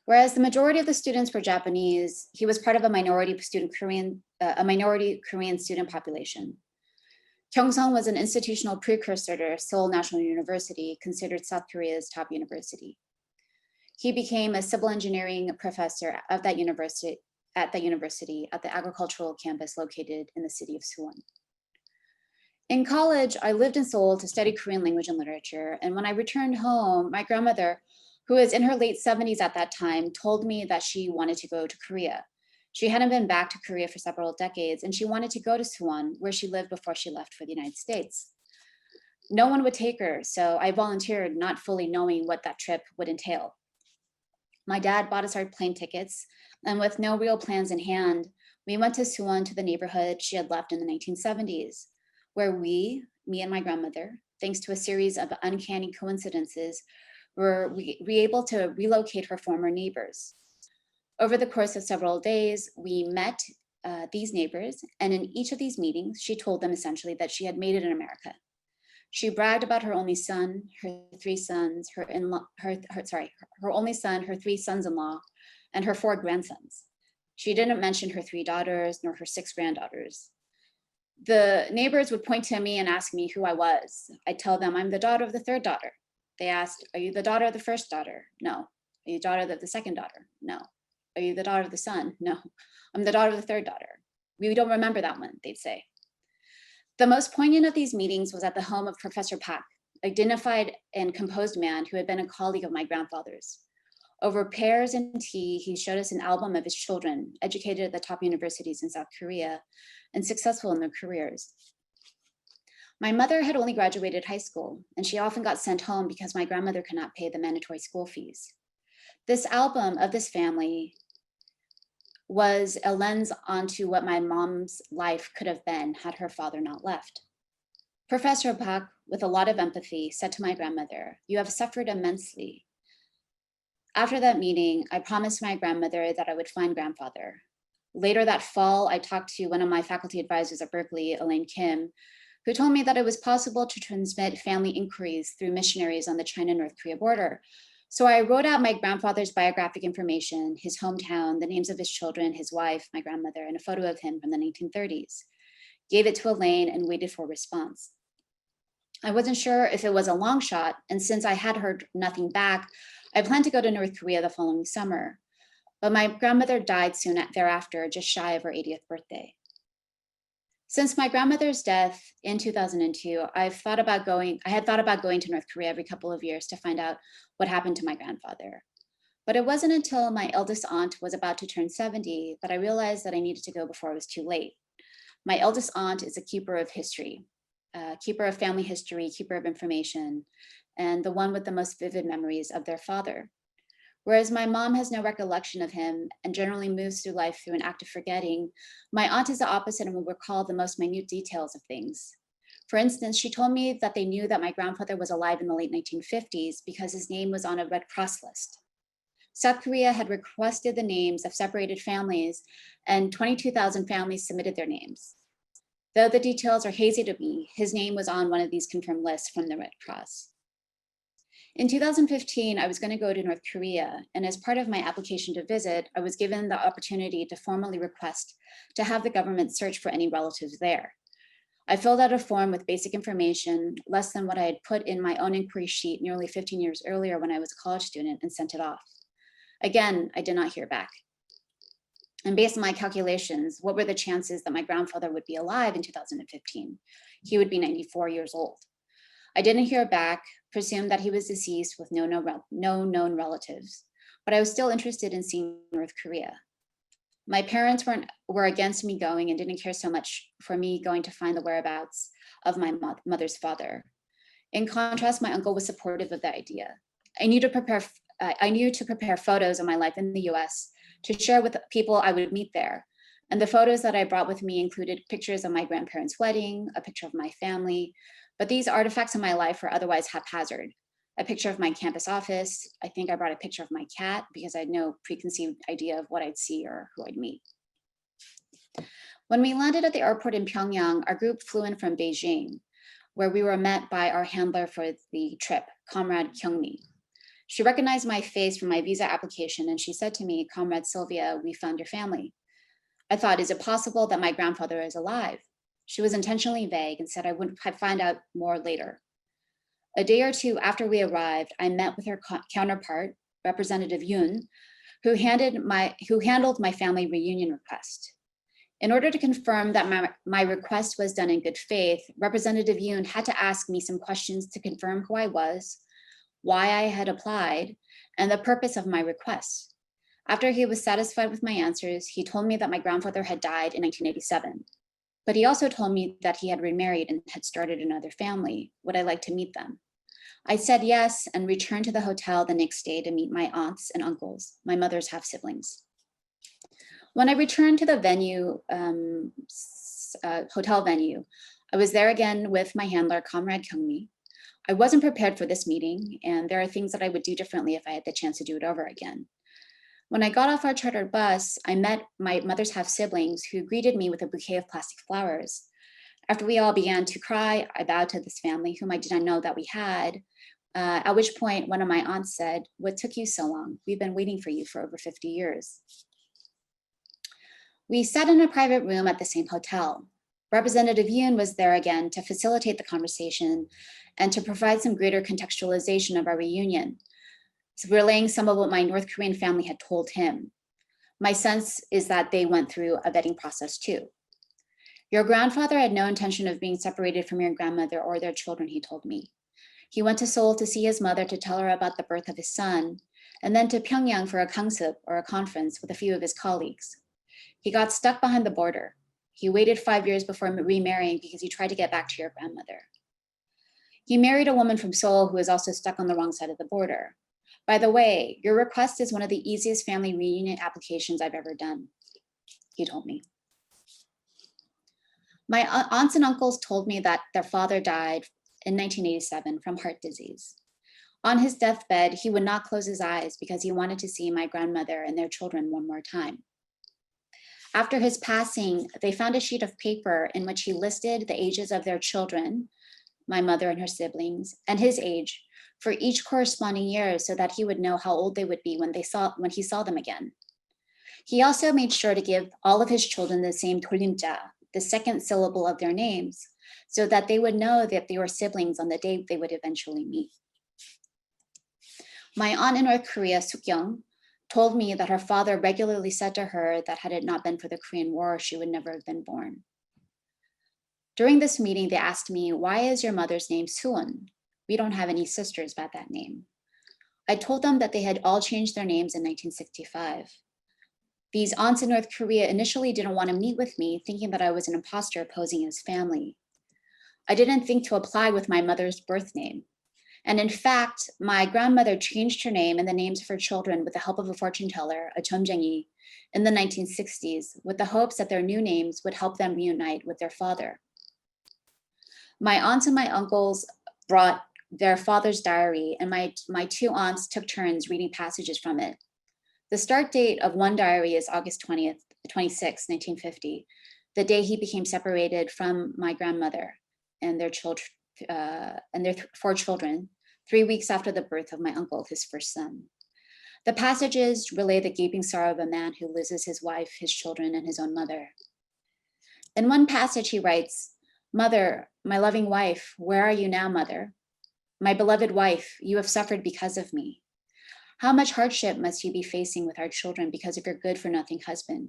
S3: Whereas the majority of the students were Japanese, he was part of a minority Korean student population. Gyeongsang was an institutional precursor to Seoul National University, considered South Korea's top university. He became a civil engineering professor of that university at the agricultural campus located in the city of Suwon. In college, I lived in Seoul to study Korean language and literature, and when I returned home, my grandmother, who was in her late 70s at that time, told me that she wanted to go to Korea. She hadn't been back to Korea for several decades, and she wanted to go to Suwon, where she lived before she left for the United States. No one would take her, so I volunteered, not fully knowing what that trip would entail. My dad bought us our plane tickets, and with no real plans in hand, we went to Suwon, to the neighborhood she had left in the 1970s, where me and my grandmother, thanks to a series of uncanny coincidences, were able to relocate her former neighbors. Over the course of several days, we met these neighbors, and in each of these meetings, she told them essentially that she had made it in America. She bragged about her only son, her 3 sons, her only son, her 3 sons-in-law, and her 4 grandsons. She didn't mention her 3 daughters nor her 6 granddaughters. The neighbors would point to me and ask me who I was. I'd tell them I'm the daughter of the 3rd daughter. They asked, "Are you the daughter of the 1st daughter?" "No." "Are you the daughter of the 2nd daughter?" "No." "Are you the daughter of the son?" "No." "I'm the daughter of the 3rd daughter." "We don't remember that one," they'd say. The most poignant of these meetings was at the home of Professor Pak, a dignified and composed man who had been a colleague of my grandfather's. Over pears and tea, he showed us an album of his children, educated at the top universities in South Korea and successful in their careers. My mother had only graduated high school, and she often got sent home because my grandmother could not pay the mandatory school fees. This album of this family was a lens onto what my mom's life could have been had her father not left. Professor Bach, with a lot of empathy, said to my grandmother, "You have suffered immensely." After that meeting, I promised my grandmother that I would find grandfather. Later that fall, I talked to one of my faculty advisors at Berkeley, Elaine Kim, who told me that it was possible to transmit family inquiries through missionaries on the China-North Korea border. So I wrote out my grandfather's biographic information, his hometown, the names of his children, his wife, my grandmother, and a photo of him from the 1930s. Gave it to Elaine and waited for a response. I wasn't sure if it was a long shot, and since I had heard nothing back, I planned to go to North Korea the following summer. But my grandmother died soon thereafter, just shy of her 80th birthday. Since my grandmother's death in 2002, I had thought about going to North Korea every couple of years to find out what happened to my grandfather. But it wasn't until my eldest aunt was about to turn 70 that I realized that I needed to go before it was too late. My eldest aunt is a keeper of history, keeper of family history, keeper of information, and the one with the most vivid memories of their father. Whereas my mom has no recollection of him and generally moves through life through an act of forgetting, my aunt is the opposite and will recall the most minute details of things. For instance, she told me that they knew that my grandfather was alive in the late 1950s because his name was on a Red Cross list. South Korea had requested the names of separated families, and 22,000 families submitted their names. Though the details are hazy to me, his name was on one of these confirmed lists from the Red Cross. In 2015, I was going to go to North Korea, and as part of my application to visit, I was given the opportunity to formally request to have the government search for any relatives there. I filled out a form with basic information, less than what I had put in my own inquiry sheet nearly 15 years earlier when I was a college student, and sent it off. Again, I did not hear back. And based on my calculations, what were the chances that my grandfather would be alive in 2015? He would be 94 years old. I didn't hear back, presumed that he was deceased with no known relatives, but I was still interested in seeing North Korea. My parents were against me going and didn't care so much for me going to find the whereabouts of my mother's father. In contrast, my uncle was supportive of the idea. I knew to prepare photos of my life in the US to share with people I would meet there. And the photos that I brought with me included pictures of my grandparents' wedding, a picture of my family, but these artifacts of my life were otherwise haphazard. A picture of my campus office. I think I brought a picture of my cat because I had no preconceived idea of what I'd see or who I'd meet. When we landed at the airport in Pyongyang, our group flew in from Beijing, where we were met by our handler for the trip, Comrade Kyungmi. She recognized my face from my visa application and she said to me, "Comrade Sylvia, we found your family." I thought, is it possible that my grandfather is alive? She was intentionally vague and said I would find out more later. A day or two after we arrived, I met with her counterpart, Representative Yoon, who handled my family reunion request. In order to confirm that my request was done in good faith, Representative Yoon had to ask me some questions to confirm who I was, why I had applied, and the purpose of my request. After he was satisfied with my answers, he told me that my grandfather had died in 1987. But he also told me that he had remarried and had started another family. Would I like to meet them? I said yes and returned to the hotel the next day to meet my aunts and uncles, my mother's half-siblings. When I returned to the venue, hotel venue, I was there again with my handler, Comrade Kyungmi. I wasn't prepared for this meeting, and there are things that I would do differently if I had the chance to do it over again. When I got off our chartered bus, I met my mother's half-siblings who greeted me with a bouquet of plastic flowers. After we all began to cry, I bowed to this family, whom I did not know that we had, at which point one of my aunts said, "What took you so long? We've been waiting for you for over 50 years. We sat in a private room at the same hotel. Representative Yoon was there again to facilitate the conversation and to provide some greater contextualization of our reunion, relaying some of what my North Korean family had told him. My sense is that they went through a vetting process too. Your grandfather had no intention of being separated from your grandmother or their children, he told me. He went to Seoul to see his mother to tell her about the birth of his son, and then to Pyongyang for a kangsup or a conference with a few of his colleagues. He got stuck behind the border. He waited 5 years before remarrying because he tried to get back to your grandmother. He married a woman from Seoul who was also stuck on the wrong side of the border. By the way, your request is one of the easiest family reunion applications I've ever done, he told me. My aunts and uncles told me that their father died in 1987 from heart disease. On his deathbed, he would not close his eyes because he wanted to see my grandmother and their children one more time. After his passing, they found a sheet of paper in which he listed the ages of their children, my mother and her siblings, and his age for each corresponding year so that he would know how old they would be when he saw them again. He also made sure to give all of his children the same 돌림자, the second syllable of their names, so that they would know that they were siblings on the day they would eventually meet. My aunt in North Korea, Suk-young, told me that her father regularly said to her that had it not been for the Korean War, she would never have been born. During this meeting, they asked me, why is your mother's name Suwon? We don't have any sisters by that name. I told them that they had all changed their names in 1965. These aunts in North Korea initially didn't want to meet with me, thinking that I was an imposter posing as family. I didn't think to apply with my mother's birth name. And in fact, my grandmother changed her name and the names of her children with the help of a fortune teller, a chomjengi, in the 1960s, with the hopes that their new names would help them reunite with their father. My aunts and my uncles brought their father's diary, and my two aunts took turns reading passages from it. The start date of one diary is August 26, 1950, the day he became separated from my grandmother and their children, and their 4 children, 3 weeks after the birth of my uncle, his first son. The passages relay the gaping sorrow of a man who loses his wife, his children, and his own mother. In one passage, he writes, "Mother, my loving wife, where are you now, mother? My beloved wife, you have suffered because of me. How much hardship must you be facing with our children because of your good-for-nothing husband?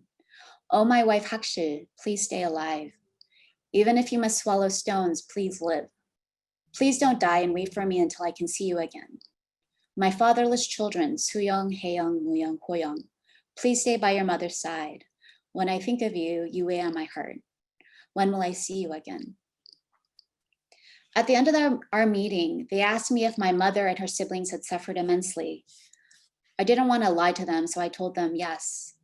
S3: Oh, my wife Hakshil, please stay alive. Even if you must swallow stones, please live. Please don't die and wait for me until I can see you again. My fatherless children, Suyong, Haeyoung, Muyong, Hoyoung, please stay by your mother's side. When I think of you, you weigh on my heart. When will I see you again?" At the end of our meeting, they asked me if my mother and her siblings had suffered immensely. I didn't want to lie to them, so I told them yes.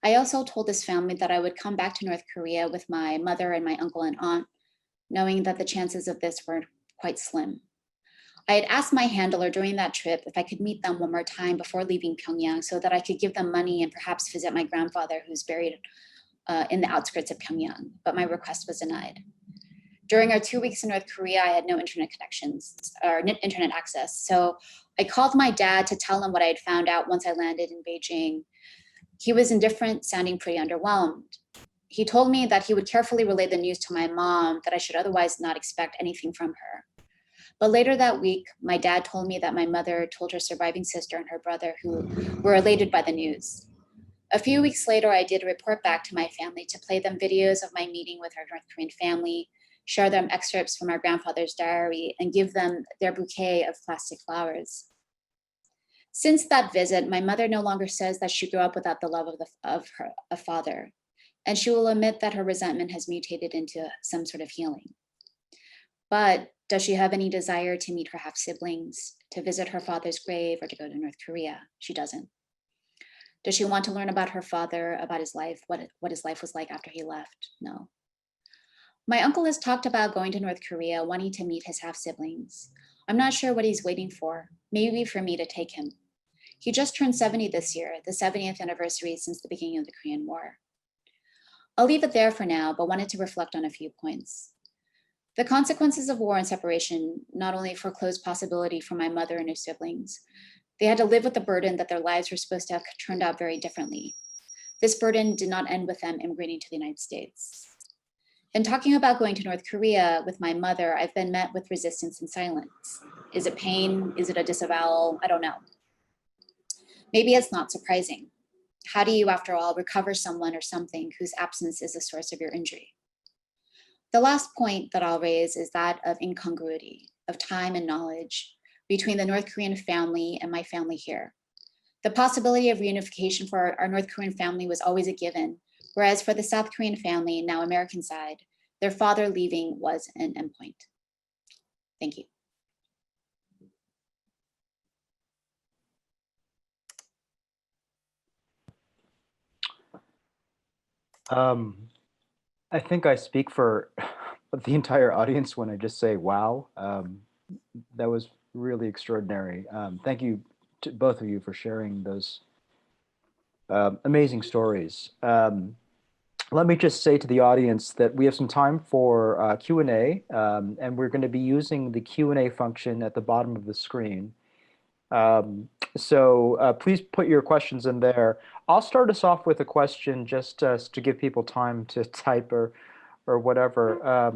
S3: I also told this family that I would come back to North Korea with my mother and my uncle and aunt, knowing that the chances of this were quite slim. I had asked my handler during that trip if I could meet them one more time before leaving Pyongyang so that I could give them money and perhaps visit my grandfather who's buried in the outskirts of Pyongyang, but my request was denied. During our 2 weeks in North Korea, I had no internet connections or internet access. So I called my dad to tell him what I had found out once I landed in Beijing. He was indifferent, sounding pretty underwhelmed. He told me that he would carefully relay the news to my mom, that I should otherwise not expect anything from her. But later that week, my dad told me that my mother told her surviving sister and her brother, who were elated by the news. A few weeks later, I did a report back to my family to play them videos of my meeting with our North Korean family, share them excerpts from our grandfather's diary, and give them their bouquet of plastic flowers. Since that visit, my mother no longer says that she grew up without the love of her father, and she will admit that her resentment has mutated into some sort of healing. But does she have any desire to meet her half-siblings, to visit her father's grave, or to go to North Korea? She doesn't. Does she want to learn about her father, about his life, what his life was like after he left? No. My uncle has talked about going to North Korea, wanting to meet his half-siblings. I'm not sure what he's waiting for, maybe for me to take him. He just turned 70 this year, the 70th anniversary since the beginning of the Korean War. I'll leave it there for now, but wanted to reflect on a few points. The consequences of war and separation not only foreclosed possibility for my mother and her siblings, they had to live with the burden that their lives were supposed to have turned out very differently. This burden did not end with them immigrating to the United States. In talking about going to North Korea with my mother, I've been met with resistance and silence. Is it pain? Is it a disavowal? I don't know. Maybe it's not surprising. How do you, after all, recover someone or something whose absence is the source of your injury? The last point that I'll raise is that of incongruity, of time and knowledge between the North Korean family and my family here. The possibility of reunification for our North Korean family was always a given, Whereas for the South Korean family, now American side, their father leaving was an endpoint. Thank you.
S1: I think I speak for the entire audience when I just say, wow, that was really extraordinary. Thank you to both of you for sharing those amazing stories. Let me just say to the audience that we have some time for Q&A, and we're going to be using the Q&A function at the bottom of the screen. So please put your questions in there. I'll start us off with a question just to give people time to type or whatever.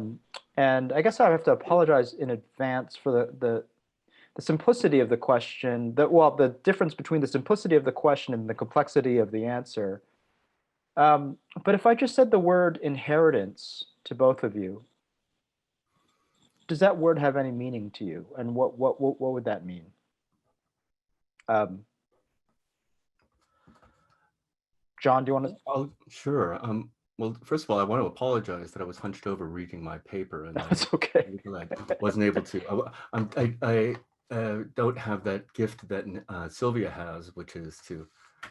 S1: And I guess I have to apologize in advance for the simplicity of the question, the difference between the simplicity of the question and the complexity of the answer. But if I just said the word inheritance to both of you, does that word have any meaning to you? And what would that mean? John, do you want to?
S2: Oh, sure. Well, first of all, I want to apologize that I was hunched over reading my paper, and
S1: That's okay.
S2: I wasn't able to. I don't have that gift that Sylvia has, which is to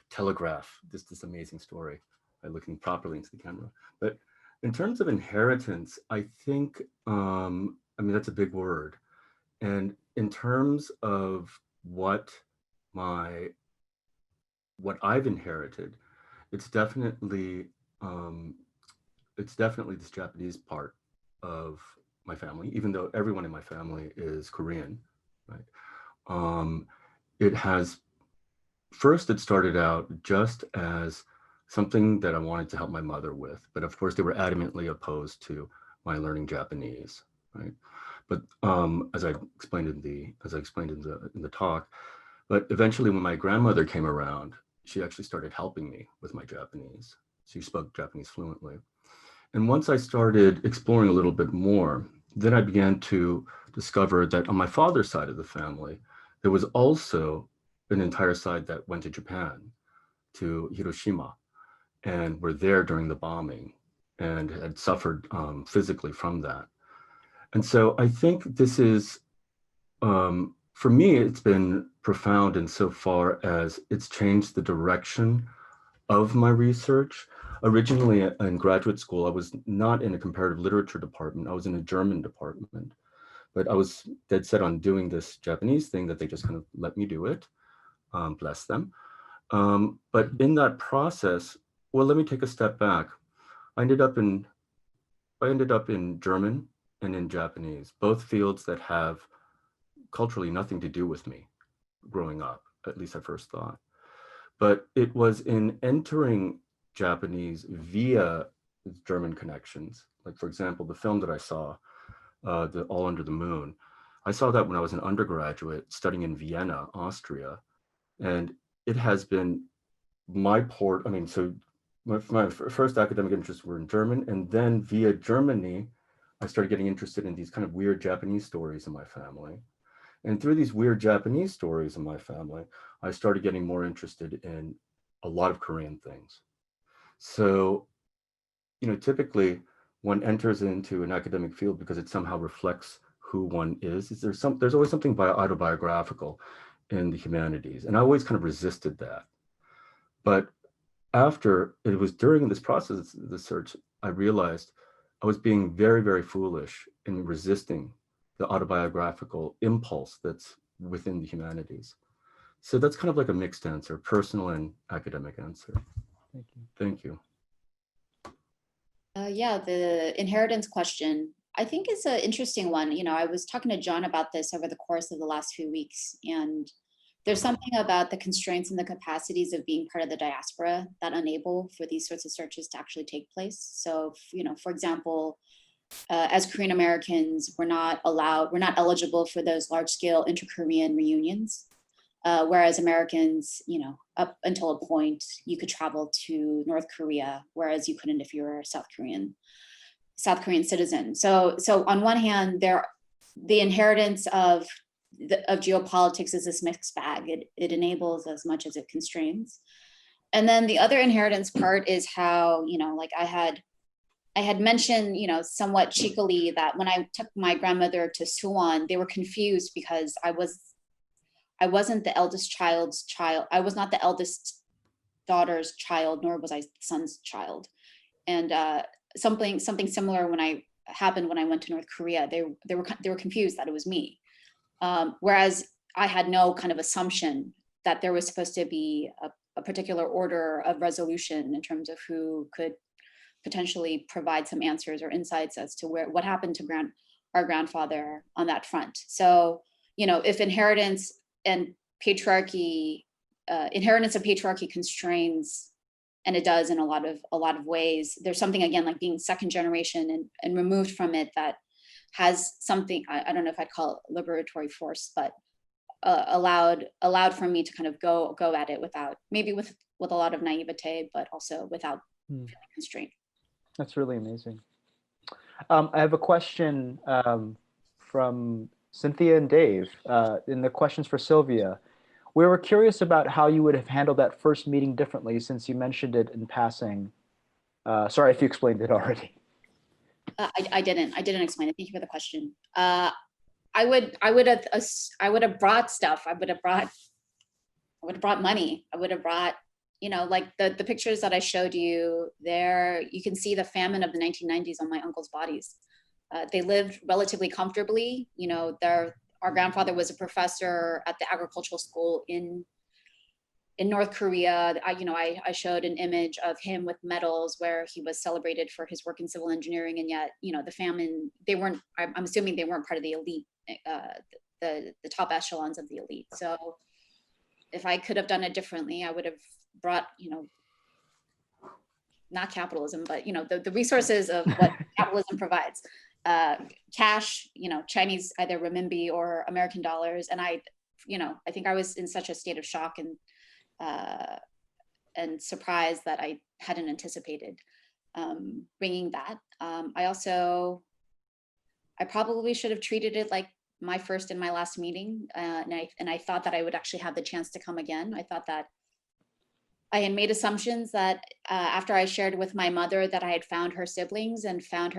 S2: telegraph this amazing story by looking properly into the camera. But in terms of inheritance, I think, I mean, that's a big word. And in terms of what I've inherited, it's definitely this Japanese part of my family, even though everyone in my family is Korean, right? It started out just as something that I wanted to help my mother with, but of course they were adamantly opposed to my learning Japanese, right? But as I explained in the talk, but eventually when my grandmother came around, she actually started helping me with my Japanese. She spoke Japanese fluently. And once I started exploring a little bit more, then I began to discover that on my father's side of the family, there was also an entire side that went to Japan, to Hiroshima, and were there during the bombing and had suffered physically from that. And so I think this is, for me, it's been profound insofar as it's changed the direction of my research. Originally in graduate school, I was not in a comparative literature department. I was in a German department, but I was dead set on doing this Japanese thing that they just kind of let me do it, bless them. But in that process, well, let me take a step back. I ended up in German and in Japanese, both fields that have culturally nothing to do with me growing up, at least I first thought. But it was in entering Japanese via German connections. Like, for example, the film that I saw, the All Under the Moon, I saw that when I was an undergraduate studying in Vienna, Austria. And it has been my port. I mean, so my first academic interests were in German, and then via Germany, I started getting interested in these kind of weird Japanese stories in my family. And through these weird Japanese stories in my family, I started getting more interested in a lot of Korean things. So, you know, typically one enters into an academic field because it somehow reflects who one is. There's always something autobiographical in the humanities. And I always kind of resisted that. But it was during this process, the search, I realized I was being very, very foolish in resisting the autobiographical impulse that's within the humanities. So that's kind of like a mixed answer, personal and academic answer.
S1: Thank you.
S2: Thank you.
S3: Yeah, the inheritance question, I think is an interesting one. You know, I was talking to John about this over the course of the last few weeks, and there's something about the constraints and the capacities of being part of the diaspora that enable for these sorts of searches to actually take place. So, you know, for example, as Korean Americans, we're not eligible for those large scale inter-Korean reunions. Whereas Americans, you know, up until a point, you could travel to North Korea, whereas you couldn't if you were a South Korean citizen. So on one hand, the inheritance of geopolitics is this mixed bag. It enables as much as it constrains. And then the other inheritance part is how, like I had mentioned, somewhat cheekily that when I took my grandmother to Suwon, they were confused because I wasn't the eldest child's child. I was not the eldest daughter's child, nor was I the son's child. And something similar happened when I went to North Korea. They were confused that it was me. Whereas I had no kind of assumption that there was supposed to be a particular order of resolution in terms of who could potentially provide some answers or insights as to what happened to our grandfather on that front. So, if inheritance and patriarchy constrains, and it does in a lot of ways, there's something, again, like being second generation and removed from it that has something, I don't know if I'd call it liberatory force, but allowed for me to kind of go at it without, maybe with a lot of naivete, but also without feeling constraint.
S1: That's really amazing. I have a question from Cynthia and Dave. In the questions for Sylvia, we were curious about how you would have handled that first meeting differently, since you mentioned it in passing. Sorry if you explained it already.
S3: I didn't explain it. Thank you for the question. I would have brought stuff. I would have brought money. I would have brought, like the pictures that I showed you there, you can see the famine of the 1990s on my uncle's bodies. They lived relatively comfortably. Our grandfather was a professor at the agricultural school in North Korea. I showed an image of him with medals where he was celebrated for his work in civil engineering, and yet, the famine, I'm assuming they weren't part of the elite, the top echelons of the elite. So if I could have done it differently, I would have brought, not capitalism, but, the resources of what capitalism provides. Cash, Chinese, either renminbi or American dollars. And I think I was in such a state of shock and surprised that I hadn't anticipated bringing that. I probably should have treated it like my first and my last meeting. And I thought that I would actually have the chance to come again. I thought that I had made assumptions that after I shared with my mother that I had found her siblings and found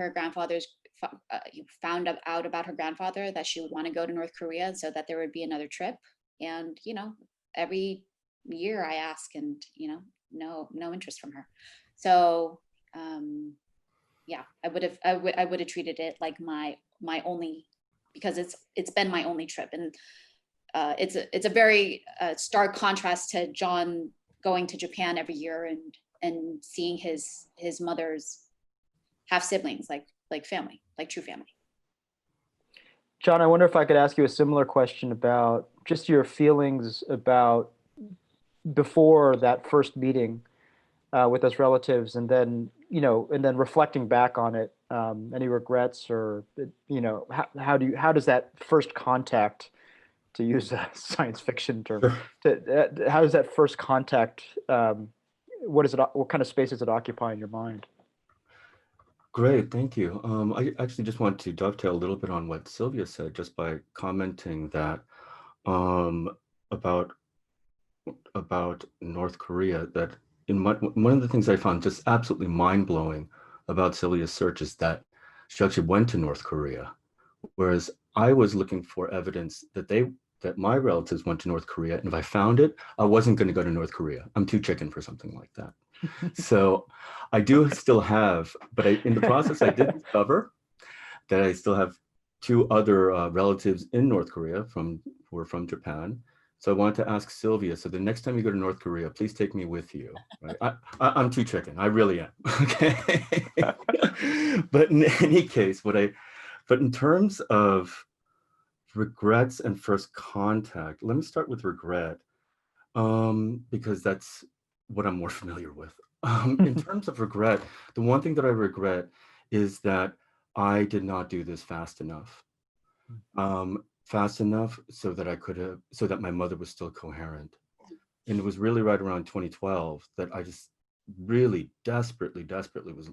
S3: out about her grandfather, that she would want to go to North Korea, so that there would be another trip. And, every year I ask, and, no interest from her. So, yeah, I would have treated it like my only, because it's been my only trip. And it's a very stark contrast to John going to Japan every year and seeing his mother's half siblings, like family, like true family.
S1: John, I wonder if I could ask you a similar question about just your feelings about before that first meeting with those relatives, and then reflecting back on it, any regrets, or how does that first contact, to use a science fiction term, how does that first contact, what kind of space does it occupy in your mind?
S2: Great, thank you. I actually just want to dovetail a little bit on what Sylvia said, just by commenting that about North Korea, that one of the things I found just absolutely mind-blowing about Sylvia's search is that she actually went to North Korea, whereas I was looking for evidence that my relatives went to North Korea, and if I found it, I wasn't going to go to North Korea. I'm too chicken for something like that. So I do still have, but in the process, I did discover that I still have two other relatives in North Korea who are from Japan. So I wanted to ask Sylvia, so the next time you go to North Korea, please take me with you. Right? I'm too chicken, I really am. Okay. But in any case, but in terms of regrets and first contact, let me start with regret, because that's what I'm more familiar with. In terms of regret, the one thing that I regret is that I did not do this fast enough. Fast enough so that my mother was still coherent. And it was really right around 2012 that I just really desperately was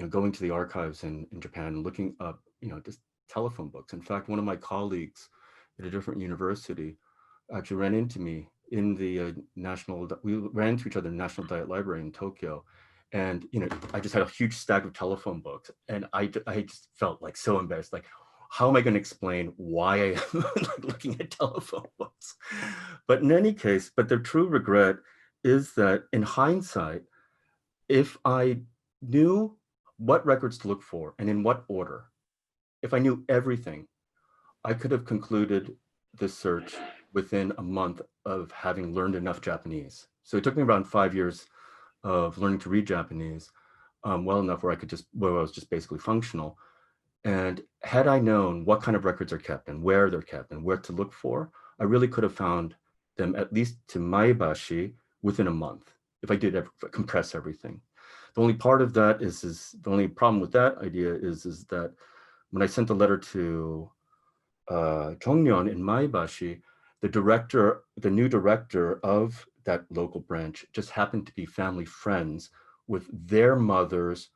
S2: going to the archives in Japan and looking up, just telephone books. In fact, one of my colleagues at a different university actually ran into me in the we ran into each other in the National Diet Library in Tokyo. And, I just had a huge stack of telephone books, and I just felt like so embarrassed. Like, how am I going to explain why I am looking at telephone books? But in any case, the true regret is that in hindsight, if I knew what records to look for and in what order, if I knew everything, I could have concluded this search within a month of having learned enough Japanese. So it took me around 5 years of learning to read Japanese, well enough where I was just basically functional. And had I known what kind of records are kept and where they're kept and where to look for, I really could have found them at least to Maebashi within a month if I did compress everything. The only part of that is the only problem with that idea is that when I sent the letter to Chongnyeon in Maebashi, the new director of that local branch just happened to be family friends with their mother's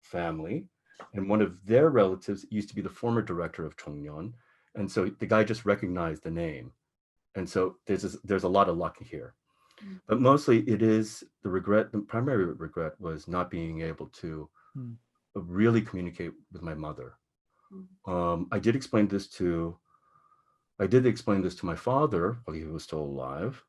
S2: family, and one of their relatives used to be the former director of Chongnyeon, and so the guy just recognized the name, and so there's a lot of luck here. But mostly it is the primary regret was not being able to really communicate with my mother. I did explain this to my father while he was still alive,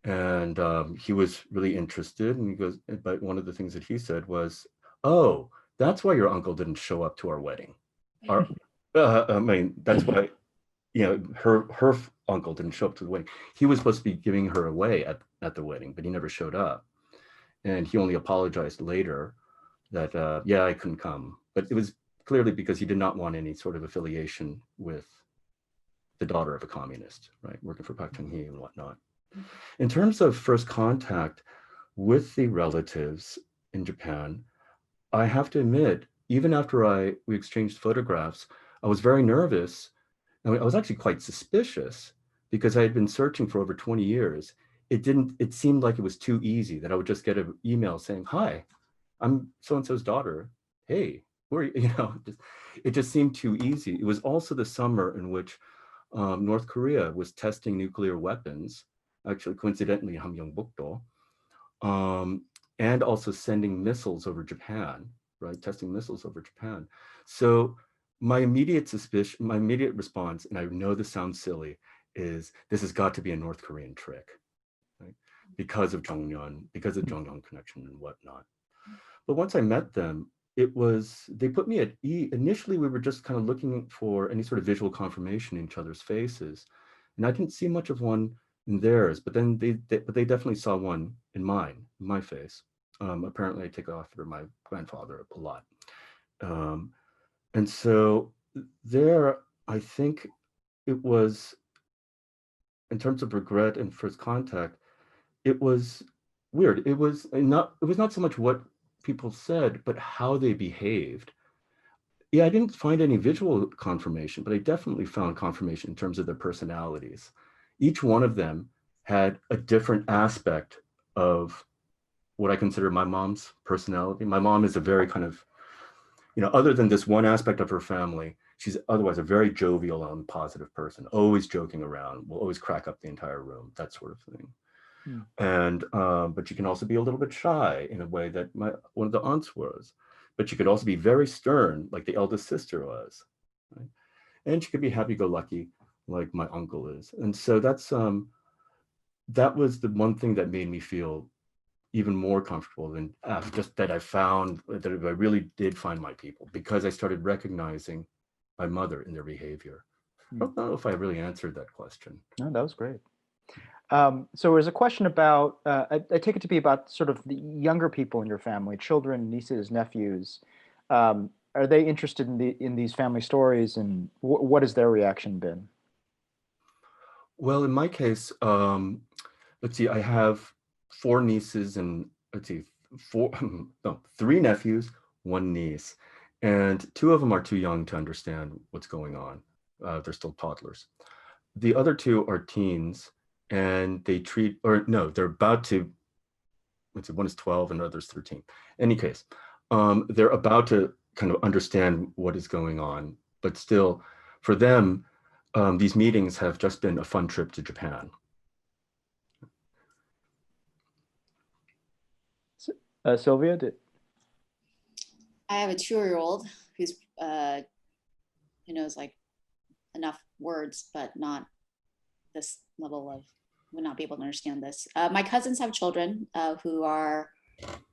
S2: and he was really interested. And he goes, but one of the things that he said was, "Oh, that's why your uncle didn't show up to our wedding." I mean, that's why, her uncle didn't show up to the wedding. He was supposed to be giving her away at the wedding, but he never showed up. And he only apologized later that, yeah, I couldn't come. But it was clearly because he did not want any sort of affiliation with the daughter of a communist, right, working for Park Chung-hee and whatnot. In terms of first contact with the relatives in Japan, I have to admit, even after we exchanged photographs, I was very nervous. I was actually quite suspicious because I had been searching for over 20 years. It seemed like it was too easy that I would just get an email saying, "Hi, I'm so-and-so's daughter. Hey, who are you?" It just seemed too easy. It was also the summer in which North Korea was testing nuclear weapons, actually coincidentally Hamgyongbukdo, and also sending missiles over Japan, right? Testing missiles over Japan. So my immediate response, and I know this sounds silly, is this has got to be a North Korean trick, right? Because of Jonghyun connection and whatnot. But once I met them, they put me at ease. Initially, we were just kind of looking for any sort of visual confirmation in each other's faces. And I didn't see much of one in theirs, but then they definitely saw one in my face. Apparently I take after my grandfather a lot. And so there, I think it was, in terms of regret and first contact, it was weird. It was not so much what people said, but how they behaved. Yeah, I didn't find any visual confirmation, but I definitely found confirmation in terms of their personalities. Each one of them had a different aspect of what I consider my mom's personality. My mom is a very kind of, other than this one aspect of her family, she's otherwise a very jovial and positive person, always joking around, will always crack up the entire room, that sort of thing. And but she can also be a little bit shy in a way that one of the aunts was, but she could also be very stern, like the eldest sister was, right? And she could be happy-go-lucky, like my uncle is. And so that was the one thing that made me feel even more comfortable than just that I found that I really did find my people, because I started recognizing my mother in their behavior. I don't know if I really answered that question.
S1: No, that was great. So there's a question about, I take it to be about sort of the younger people in your family, children, nieces, nephews. Are they interested in these family stories, and what has their reaction been?
S2: Well, in my case, let's see, I have 4 nieces and three nephews, 1 niece, and 2 of them are too young to understand what's going on. They're still toddlers. The other 2 are teens, and they're about to, let's see, one is 12 and the other's 13. In any case, they're about to kind of understand what is going on, but still, for them, these meetings have just been a fun trip to Japan.
S1: Sylvia,
S3: I have a 2-year-old who's who knows like enough words, but not this level of would not be able to understand this. My cousins have children who are,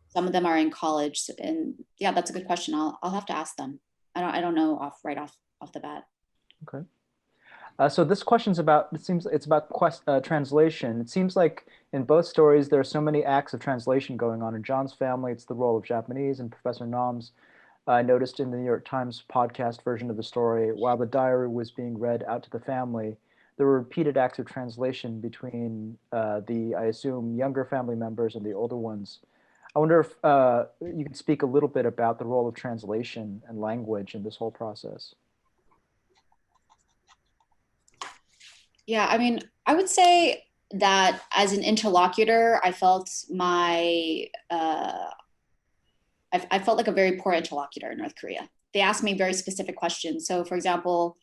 S3: some of them are in college, and yeah, that's a good question. I'll have to ask them. I don't know right off the bat.
S1: Okay. So this question's about, it seems it's about translation. It seems like in both stories, there are so many acts of translation going on. In John's family, it's the role of Japanese, and Professor Nam's, I noticed in the New York Times podcast version of the story, while the diary was being read out to the family, there were repeated acts of translation between I assume, younger family members and the older ones. I wonder if you could speak a little bit about the role of translation and language in this whole process.
S3: Yeah, I mean, I would say that as an interlocutor, I felt I felt like a very poor interlocutor in North Korea. They asked me very specific questions. So, for example,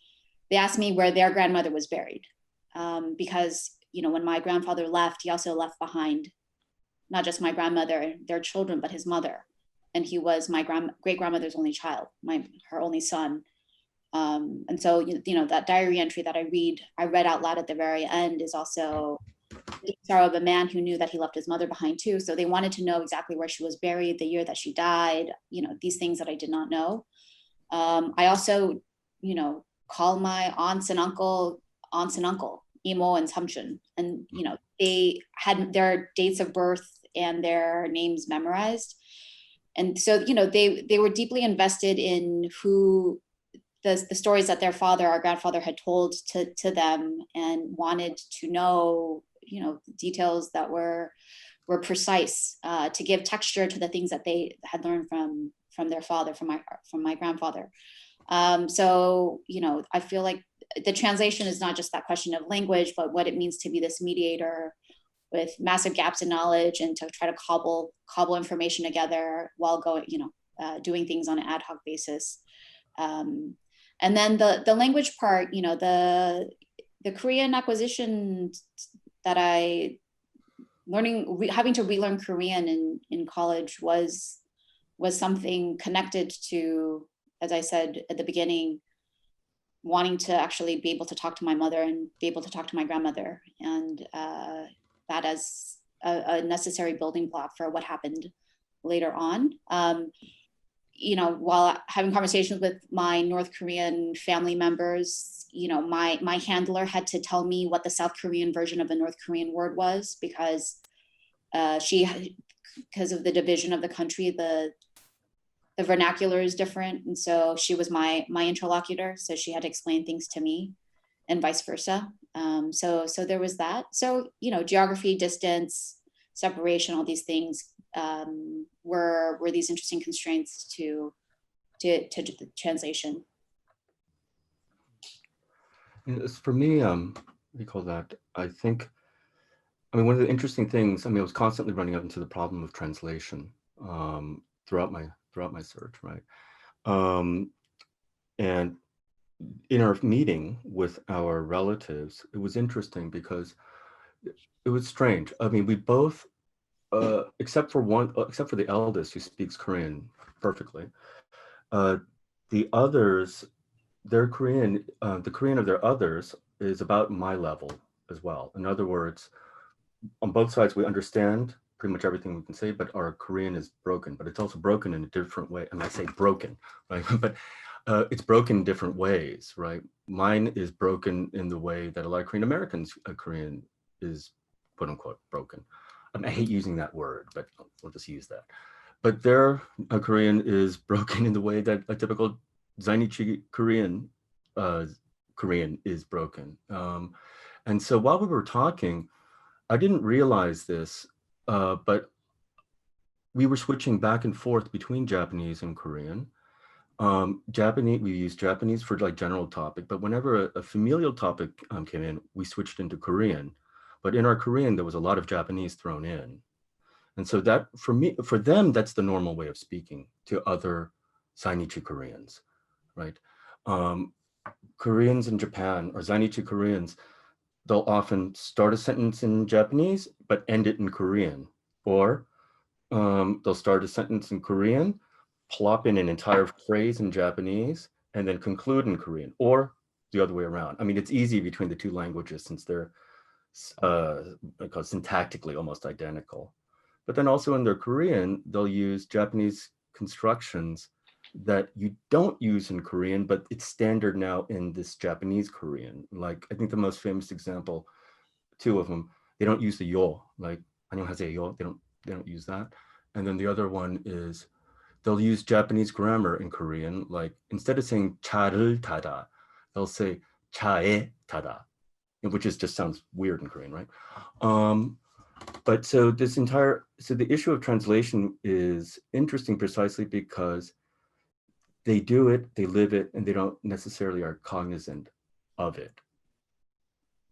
S3: they asked me where their grandmother was buried, because when my grandfather left, he also left behind not just my grandmother, their children, but his mother, and he was my great grandmother's only child, her only son. And so, that diary entry that I read out loud at the very end is also the sorrow of a man who knew that he left his mother behind too. So they wanted to know exactly where she was buried, the year that she died, these things that I did not know. I also, call my aunts and uncle, Imo and Samchun. And, they had their dates of birth and their names memorized. And so, they were deeply invested in who the stories that our grandfather had told to them, and wanted to know, details that were precise, to give texture to the things that they had learned from their father, from my grandfather. So, I feel like the translation is not just that question of language, but what it means to be this mediator with massive gaps in knowledge, and to try to cobble information together while going, doing things on an ad hoc basis. And then the language part, the Korean acquisition that having to relearn Korean in college was something connected to, as I said at the beginning, wanting to actually be able to talk to my mother and be able to talk to my grandmother, and that as a necessary building block for what happened later on. While having conversations with my North Korean family members, my handler had to tell me what the South Korean version of a North Korean word was, because because of the division of the country, the vernacular is different. And so she was my interlocutor. So she had to explain things to me, and vice versa. So there was that. So, geography, distance, separation, all these things were these interesting constraints to the translation.
S2: For me, what do you call that? One of the interesting things, I was constantly running up into the problem of translation throughout my search, right? And in our meeting with our relatives, it was interesting because it was strange. We both, except for the eldest who speaks Korean perfectly, the others, their Korean, the Korean of their others is about my level as well. In other words, on both sides, we understand pretty much everything we can say, but our Korean is broken, but it's also broken in a different way. And I say broken, right? But it's broken in different ways, right? Mine is broken in the way that a lot of Korean Americans' Korean is quote unquote broken. I hate using that word, but we'll just use that. But their Korean is broken in the way that a typical Zainichi Korean is broken. And so while we were talking, I didn't realize this, but we were switching back and forth between Japanese and Korean. We use Japanese for like general topic, but whenever a familial topic came in, we switched into Korean. But in our Korean, there was a lot of Japanese thrown in. And so that, for them, that's the normal way of speaking to other Zainichi Koreans, right? Koreans in Japan or Zainichi Koreans, they'll often start a sentence in Japanese, but end it in Korean. Or they'll start a sentence in Korean, plop in an entire phrase in Japanese, and then conclude in Korean, or the other way around. I mean, it's easy between the two languages since they're syntactically almost identical. But then also in their Korean, they'll use Japanese constructions that you don't use in Korean, but it's standard now in this Japanese Korean. Like, I think the most famous example, two of them, they don't use the yo, like 안녕하세요. They don't use that. And then the other one is they'll use Japanese grammar in Korean. Like, instead of saying 차를 타다, they'll say 차에 타다, which is just sounds weird in Korean, right? But so the issue of translation is interesting precisely because they do it, they live it, and they don't necessarily are cognizant of it.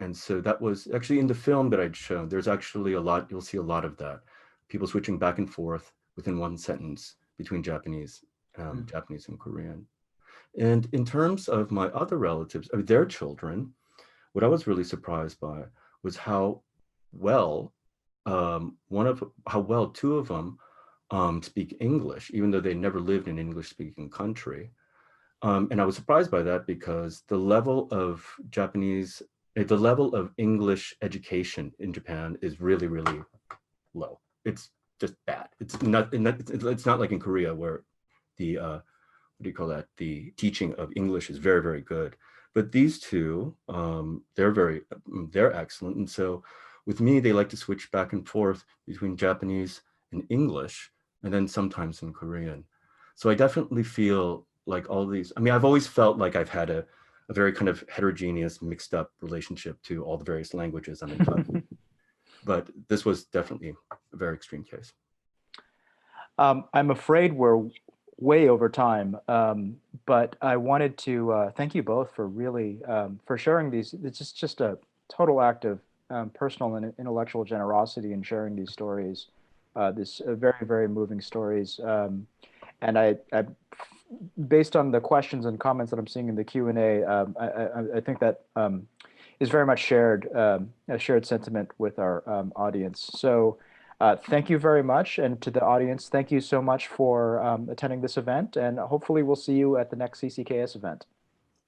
S2: And so that was actually in the film that I'd shown, there's actually a lot, you'll see a lot of that. People switching back and forth within one sentence between Japanese and Korean. And in terms of my other relatives, I mean, their children, what I was really surprised by was how well two of them speak English, even though they never lived in an English-speaking country. And I was surprised by that because the level of English education in Japan is really, really low. It's just bad. It's not like in Korea where the the teaching of English is very, very good. But these two, they're excellent. And so with me, they like to switch back and forth between Japanese and English, and then sometimes in Korean. So I definitely feel like all these, I mean, I've always felt like I've had a very kind of heterogeneous, mixed up relationship to all the various languages I'm in touch with. But this was definitely a very extreme case.
S1: I'm afraid we're way over time, but I wanted to thank you both for really for sharing these. It's just a total act of personal and intellectual generosity in sharing these stories, this very, very moving stories. And I, based on the questions and comments that I'm seeing in the Q&A, I think that is very much a shared sentiment with our audience. So thank you very much. And to the audience, thank you so much for attending this event. And hopefully we'll see you at the next CCKS event.